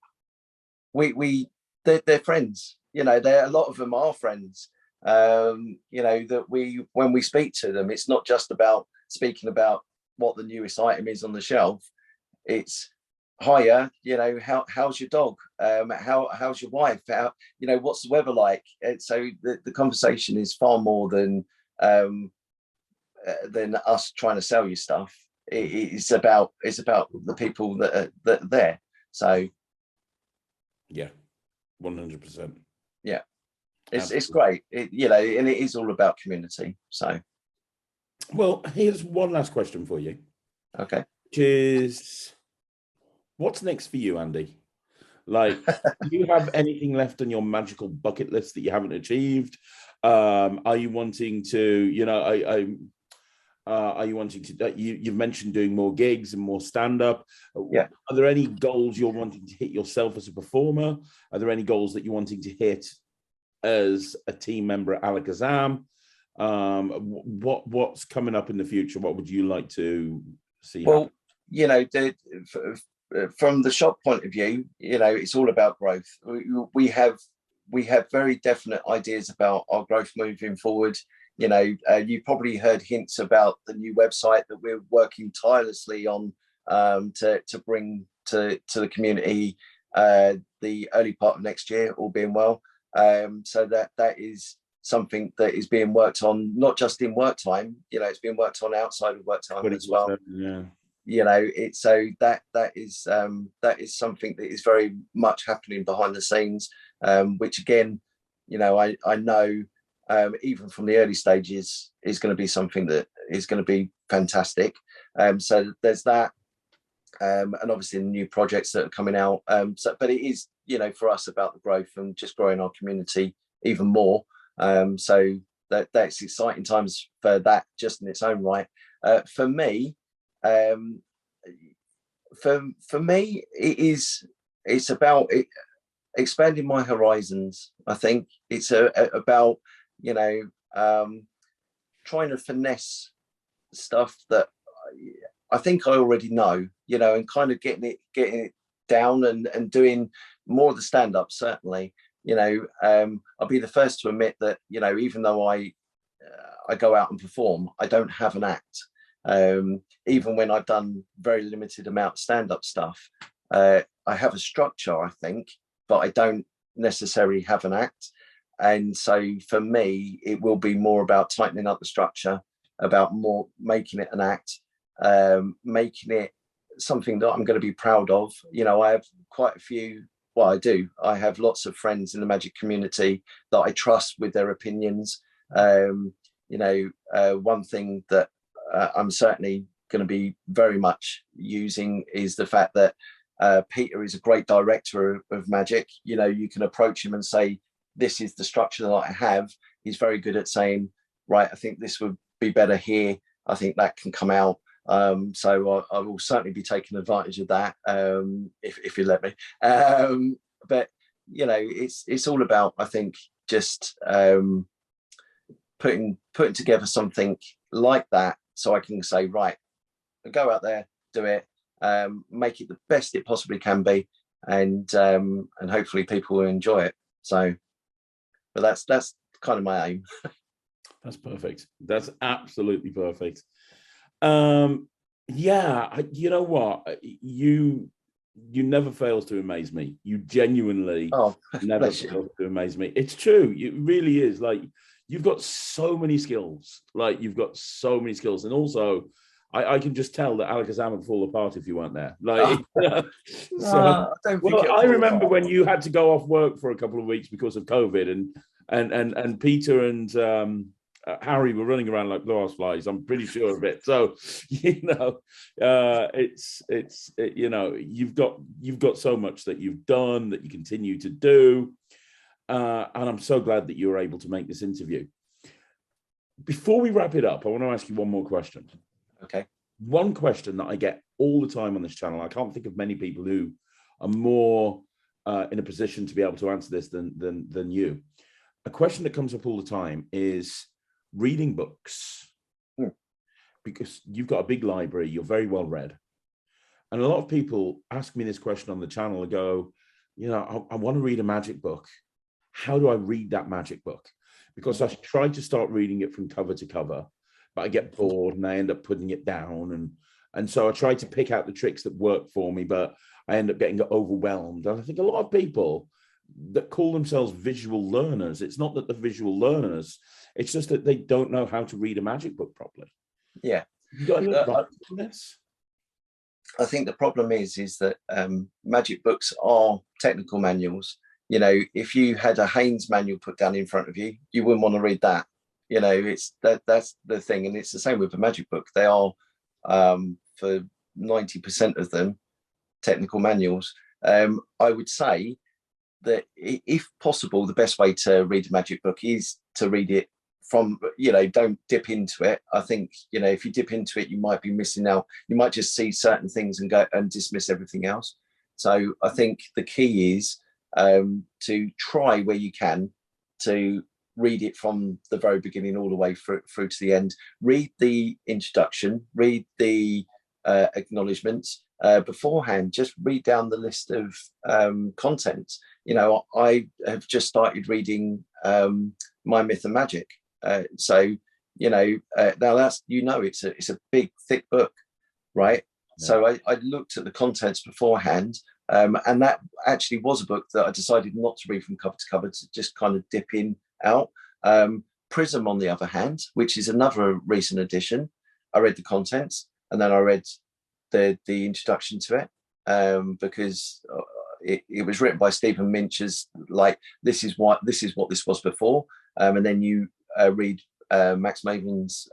they're friends, a lot of them are friends, that when we speak to them, it's not just about speaking about what the newest item is on the shelf. It's hiya, how's your dog, how's your wife, what's the weather like. So the conversation is far more than than us trying to sell you stuff. It's about the people that are there. So yeah, 100%. Yeah, it's great. And it is all about community. So, well, here's one last question for you. Okay. Which is, what's next for you, Andy? Like, do you have anything left on your magical bucket list that you haven't achieved? Are you wanting to, are you wanting to, you've mentioned doing more gigs and more stand-up. Yeah. Are there any goals you're wanting to hit yourself as a performer? Are there any goals that you're wanting to hit as a team member at Alakazam? What's coming up in the future? What would you like to see happen? From the shop point of view, it's all about growth. We have very definite ideas about our growth moving forward. You probably heard hints about the new website that we're working tirelessly on to bring to the community the early part of next year, all being well. So that is something that is being worked on, not just in work time. It's being worked on outside of work time as well. Yeah. That is something that is very much happening behind the scenes, which again, I know even from the early stages is going to be something that is going to be fantastic. So there's that, and obviously the new projects that are coming out. But it is, for us about the growth and just growing our community even more. So that's exciting times for that just in its own right. For me, it's about expanding my horizons. I think it's about trying to finesse stuff that I think I already know, and kind of getting it down and doing more of the stand-up. Certainly, I'll be the first to admit that, even though I go out and perform, I don't have an act. Even when I've done very limited amount of stand-up stuff, I have a structure, I think, but I don't necessarily have an act. And so for me, it will be more about tightening up the structure, about more making it an act, making it something that I'm going to be proud of. I have quite a few. Well, I do. I have lots of friends in the magic community that I trust with their opinions. One thing that I'm certainly going to be very much using is the fact that Peter is a great director of magic. You can approach him and say, this is the structure that I have. He's very good at saying, right, I think this would be better here. I think that can come out. So I will certainly be taking advantage of that if you let me. But it's all about, I think, just putting together something like that, so I can say, right, go out there, do it, make it the best it possibly can be, and hopefully people will enjoy it. So, but that's kind of my aim. That's perfect. That's absolutely perfect. Yeah, you know what? You never fails to amaze me. You genuinely never fails to amaze me. It's true. It really is. Like, you've got so many skills. And also, I can just tell that Alakazam would fall apart if you weren't there. I remember when you had to go off work for a couple of weeks because of COVID, and Peter and Harry were running around like blue-ass flies. I'm pretty sure of it. So, you've got so much that you've done, that you continue to do, and I'm so glad that you were able to make this interview. Before we wrap it up, I want to ask you one more question. Okay. One question that I get all the time on this channel. I can't think of many people who are more in a position to be able to answer this than you. A question that comes up all the time is reading books, because you've got a big library, you're very well read. And a lot of people ask me this question on the channel and go, I want to read a magic book. How do I read that magic book? Because I tried to start reading it from cover to cover, but I get bored and I end up putting it down. And so I tried to pick out the tricks that work for me, but I end up getting overwhelmed. And I think a lot of people, that call themselves visual learners. It's not that they're visual learners. It's just that they don't know how to read a magic book properly. Yeah. You got any advice on this? I think the problem is that magic books are technical manuals. You know, if you had a Haynes manual put down in front of you, you wouldn't want to read that. You know, it's that's the thing. And it's the same with a magic book. They are, for 90% of them, technical manuals. I would say that if possible, the best way to read a magic book is to read it from, you know, don't dip into it. I think, you know, if you dip into it, you might be missing out. You might just see certain things and go and dismiss everything else. So I think the key is to try where you can to read it from the very beginning all the way through to the end. Read the introduction, read the acknowledgements beforehand. Just read down the list of contents. You know, I have just started reading My Myth and Magic. So, you know, now that's, you know, it's a big, thick book, right? Yeah. So I looked at the contents beforehand, and that actually was a book that I decided not to read from cover to cover, to just kind of dip in out. Prism, on the other hand, which is another recent edition, I read the contents and then I read the introduction to it, because it was written by Stephen Minch as like, this is what this was before, and then you read Max Maven's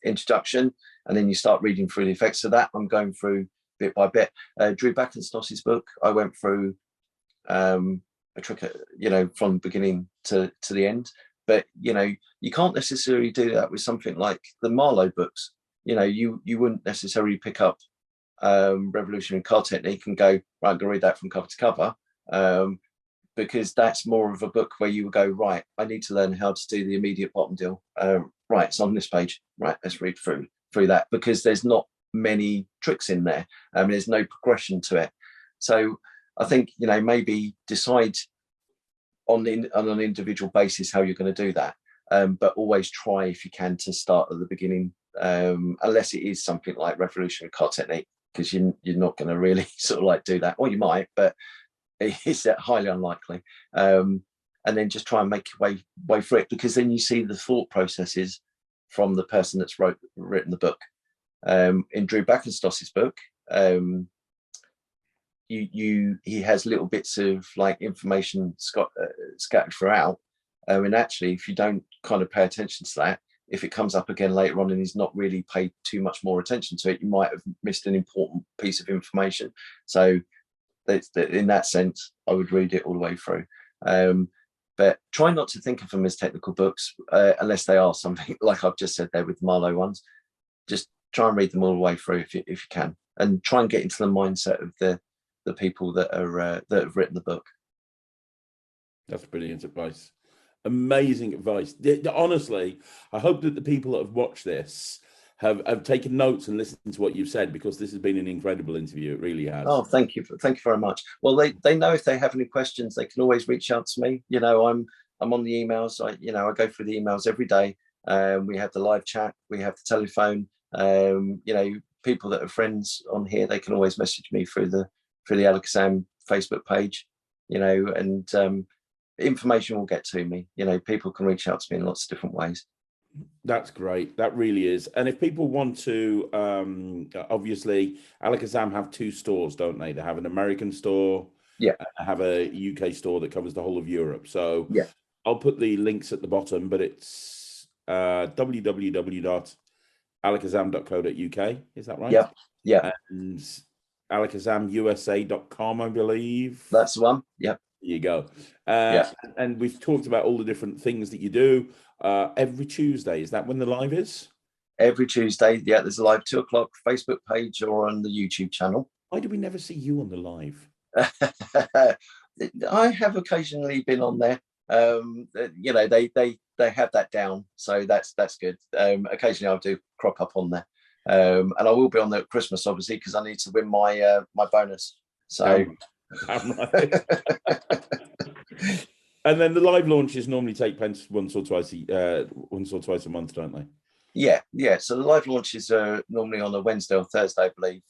introduction, and then you start reading through the effects of that. I'm going through bit by bit. Drew Backensdoss's book, I went through a trick, you know, from beginning to the end. But, you know, you can't necessarily do that with something like the Marlo books. You know, you wouldn't necessarily pick up Revolutionary Card Technique and go, right, I'm going to read that from cover to cover, because that's more of a book where you would go, right, I need to learn how to do the immediate bottom deal. Right, it's on this page. Right, let's read through that, because there's not many tricks in there. There's no progression to it. So I think, you know, maybe decide on an individual basis how you're going to do that, but always try, if you can, to start at the beginning, unless it is something like Revolutionary Card Technique, because you're not going to really sort of like do that, or you might, but it's highly unlikely. And then just try and make your way through it, because then you see the thought processes from the person that's written the book. In Drew Backensdoss's book, he has little bits of like information scattered throughout, and actually, if you don't kind of pay attention to that, if it comes up again later on and he's not really paid too much more attention to it, you might have missed an important piece of information. So in that sense, I would read it all the way through. But try not to think of them as technical books, unless they are something like I've just said there with the Marlo ones. Just try and read them all the way through if you can, and try and get into the mindset of the people that have written the book. That's brilliant advice. Amazing advice. Honestly, I hope that the people that have watched this have taken notes and listened to what you've said, because this has been an incredible interview. It really has. Oh, thank you very much. Well, they know if they have any questions, they can always reach out to me. You know, I'm on the emails. I go through the emails every day. We have the live chat. We have the telephone. You know, people that are friends on here, they can always message me through the Alakazam Facebook page. You know, and information will get to me. You know, people can reach out to me in lots of different ways. That's great. That really is. And if people want to, obviously, Alakazam have two stores, don't they? They have an American store. Yeah. And have a UK store that covers the whole of Europe. So yeah, I'll put the links at the bottom, but it's www.alakazam.co.uk. Is that right? Yeah. Yeah. And alakazamusa.com, I believe. That's the one. Yeah. There you go. And we've talked about all the different things that you do. Every Tuesday, is that when the live is? Every Tuesday, yeah. There's a live 2:00 Facebook page or on the YouTube channel. Why do we never see you on the live? I have occasionally been on there. You know, they have that down, so that's good. Occasionally I'll do crop up on there, and I will be on there at Christmas, obviously, because I need to win my my bonus. So. Right. And then the live launches normally take place once or twice a month, don't they? Yeah. So the live launches are normally on a Wednesday or Thursday, I believe.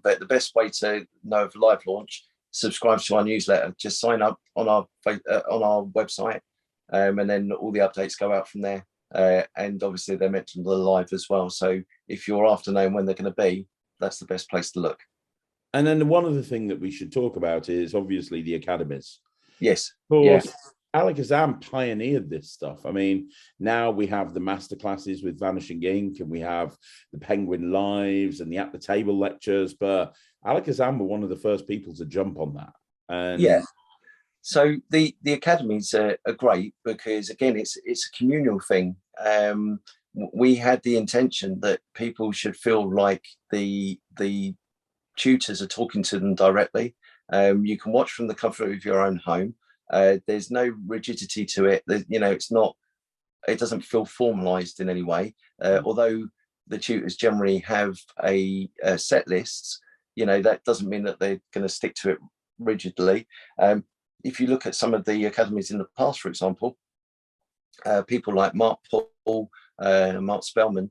But the best way to know of a live launch, subscribe to our newsletter, just sign up on our website, and then all the updates go out from there. And obviously they're mentioned live as well. So if you're after knowing when they're going to be, that's the best place to look. And then one other thing that we should talk about is obviously the academies. Yes. Of course, Alakazam pioneered this stuff. I mean, now we have the masterclasses with Vanishing Ink, and we have the Penguin Lives and the At the Table lectures. But Alakazam were one of the first people to jump on that. And so the academies are great because, again, it's a communal thing. We had the intention that people should feel like the tutors are talking to them directly. You can watch from the comfort of your own home. There's no rigidity to it. It doesn't feel formalized in any way. Although the tutors generally have a set lists, that doesn't mean that they're going to stick to it rigidly. If you look at some of the academies in the past, for example, people like Mark Paul, Mark Spellman,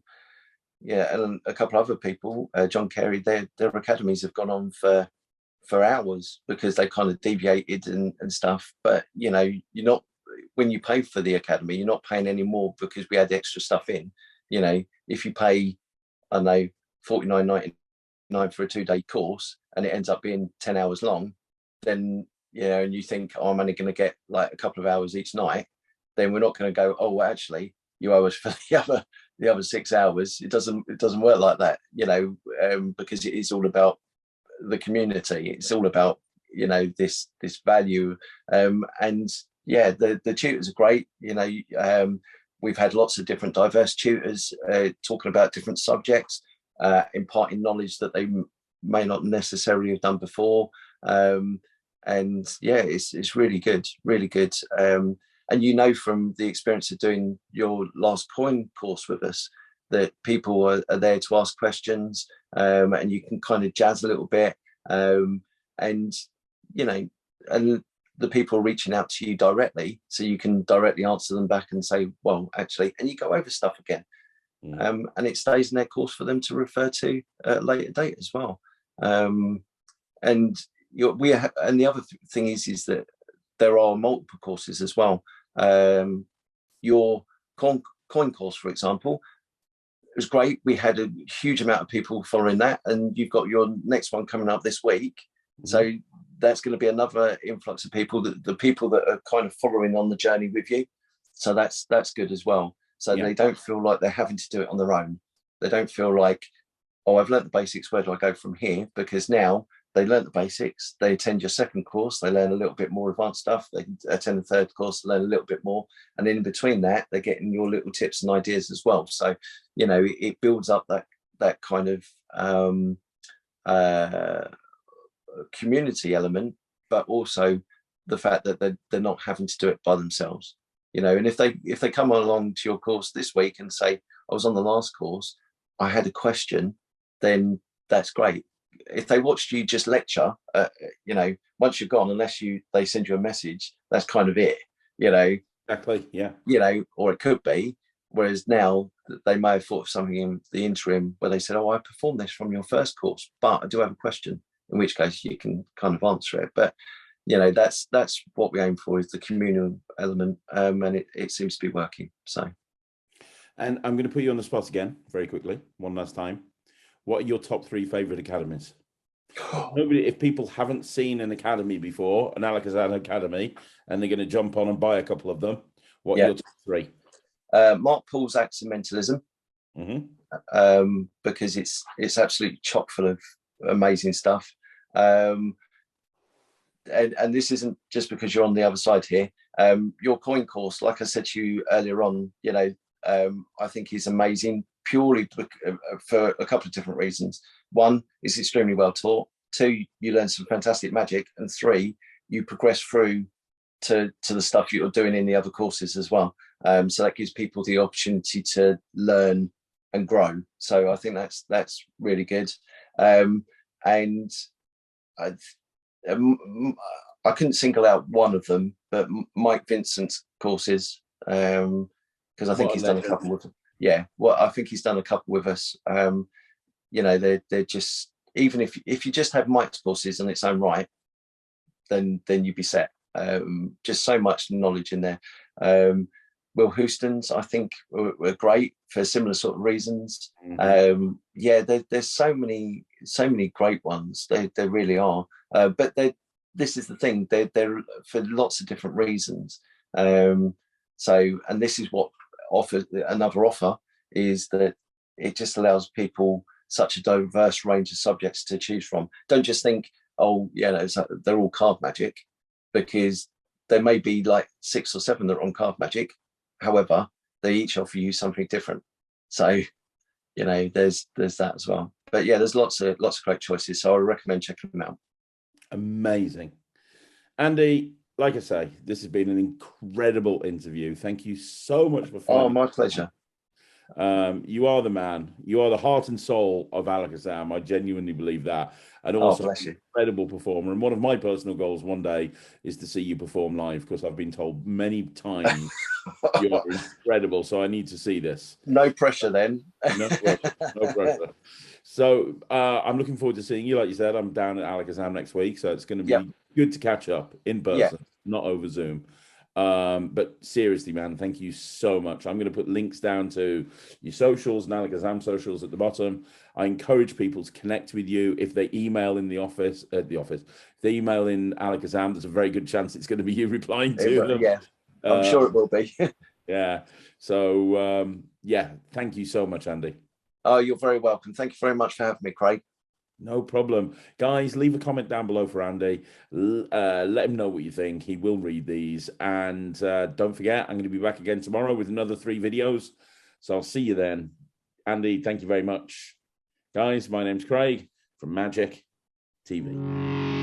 and a couple of other people, John Carey, their academies have gone on for hours because they kind of deviated and stuff. But you're not, when you pay for the academy, you're not paying any more because we had extra stuff in. If you pay, I don't know, $49.99 for a 2-day course and it ends up being 10 hours long, then and you think, oh, I'm only going to get like a couple of hours each night, then we're not going to go, oh, well, actually you owe us for the other 6 hours. It doesn't work like that, because it is all about the community. It's all about this value, and the tutors are great. We've had lots of different diverse tutors talking about different subjects, imparting knowledge that they may not necessarily have done before, and it's really good, really good. And from the experience of doing your last coin course with us, that people are there to ask questions, and you can kind of jazz a little bit, and the people are reaching out to you directly, so you can directly answer them back and say, well, actually, and you go over stuff again, and it stays in their course for them to refer to at a later date as well. And the other thing is that there are multiple courses as well. Your coin course, for example, it was great. We had a huge amount of people following that, and you've got your next one coming up this week. So that's going to be another influx of people, the people that are kind of following on the journey with you. So that's good as well. So they don't feel like they're having to do it on their own. They don't feel like, oh, I've learned the basics, where do I go from here? Because now they learn the basics, they attend your second course, they learn a little bit more advanced stuff, they attend the third course, learn a little bit more, and then in between that, they're getting your little tips and ideas as well. So, it builds up that kind of community element, but also the fact that they're not having to do it by themselves. And if they come along to your course this week and say, I was on the last course, I had a question, then that's great. If they watched you just lecture, once you're gone, unless they send you a message, that's kind of it, Exactly, yeah. Or it could be. Whereas now they may have thought of something in the interim where they said, oh, I performed this from your first course, but I do have a question, in which case you can kind of answer it. But, that's what we aim for, is the communal element, and it seems to be working. So. And I'm going to put you on the spot again, very quickly, one last time. What are your top 3 favorite academies? If people haven't seen an academy before, an Alakazam academy, and they're going to jump on and buy a couple of them, what are your top 3? Mark Paul's Accimentalism, because it's absolutely chock full of amazing stuff. And this isn't just because you're on the other side here. Your coin course, like I said to you earlier on, I think is amazing, purely for a couple of different reasons. One, it's extremely well taught. 2, you learn some fantastic magic. And 3, you progress through to the stuff you're doing in the other courses as well. So that gives people the opportunity to learn and grow. So I think that's really good. And I couldn't single out one of them, but Mike Vincent's courses, because I think he's done a couple with them. I think he's done a couple with us. They're just, even if you just have Mike's courses in its own right, then you'd be set. Just so much knowledge in there. Will Houston's, I think, were great for similar sort of reasons. Yeah, there's so many great ones. There really are. But this is the thing. They're for lots of different reasons. And this is what another offer is, that it just allows people such a diverse range of subjects to choose from. Don't just think, oh, yeah, they're all card magic, because there may be like 6 or 7 that are on card magic. However, they each offer you something different. So, there's that as well. But yeah, there's lots of great choices. So I recommend checking them out. Amazing. Andy, like I say, this has been an incredible interview. Thank you so much for finding. Oh, my pleasure. You are the man. You are the heart and soul of Alakazam. I genuinely believe that. And also an incredible performer. And one of my personal goals one day is to see you perform live, because I've been told many times you're incredible. So I need to see this. No pressure then. No pressure. No pressure. So I'm looking forward to seeing you. Like you said, I'm down at Alakazam next week. So it's going to be good to catch up in person, not over Zoom. But seriously, man, thank you so much. I'm going to put links down to your socials and Alakazam socials at the bottom. I encourage people to connect with you. If they email in if they email in Alakazam, there's a very good chance it's going to be you replying to them. Yeah, I'm sure it will be. Yeah. So, thank you so much, Andy. Oh, you're very welcome. Thank you very much for having me, Craig. No problem. Guys, leave a comment down below for Andy. Let him know what you think. He will read these. And don't forget, I'm going to be back again tomorrow with another 3 videos. So I'll see you then. Andy, thank you very much. Guys, my name's Craig from Magic TV.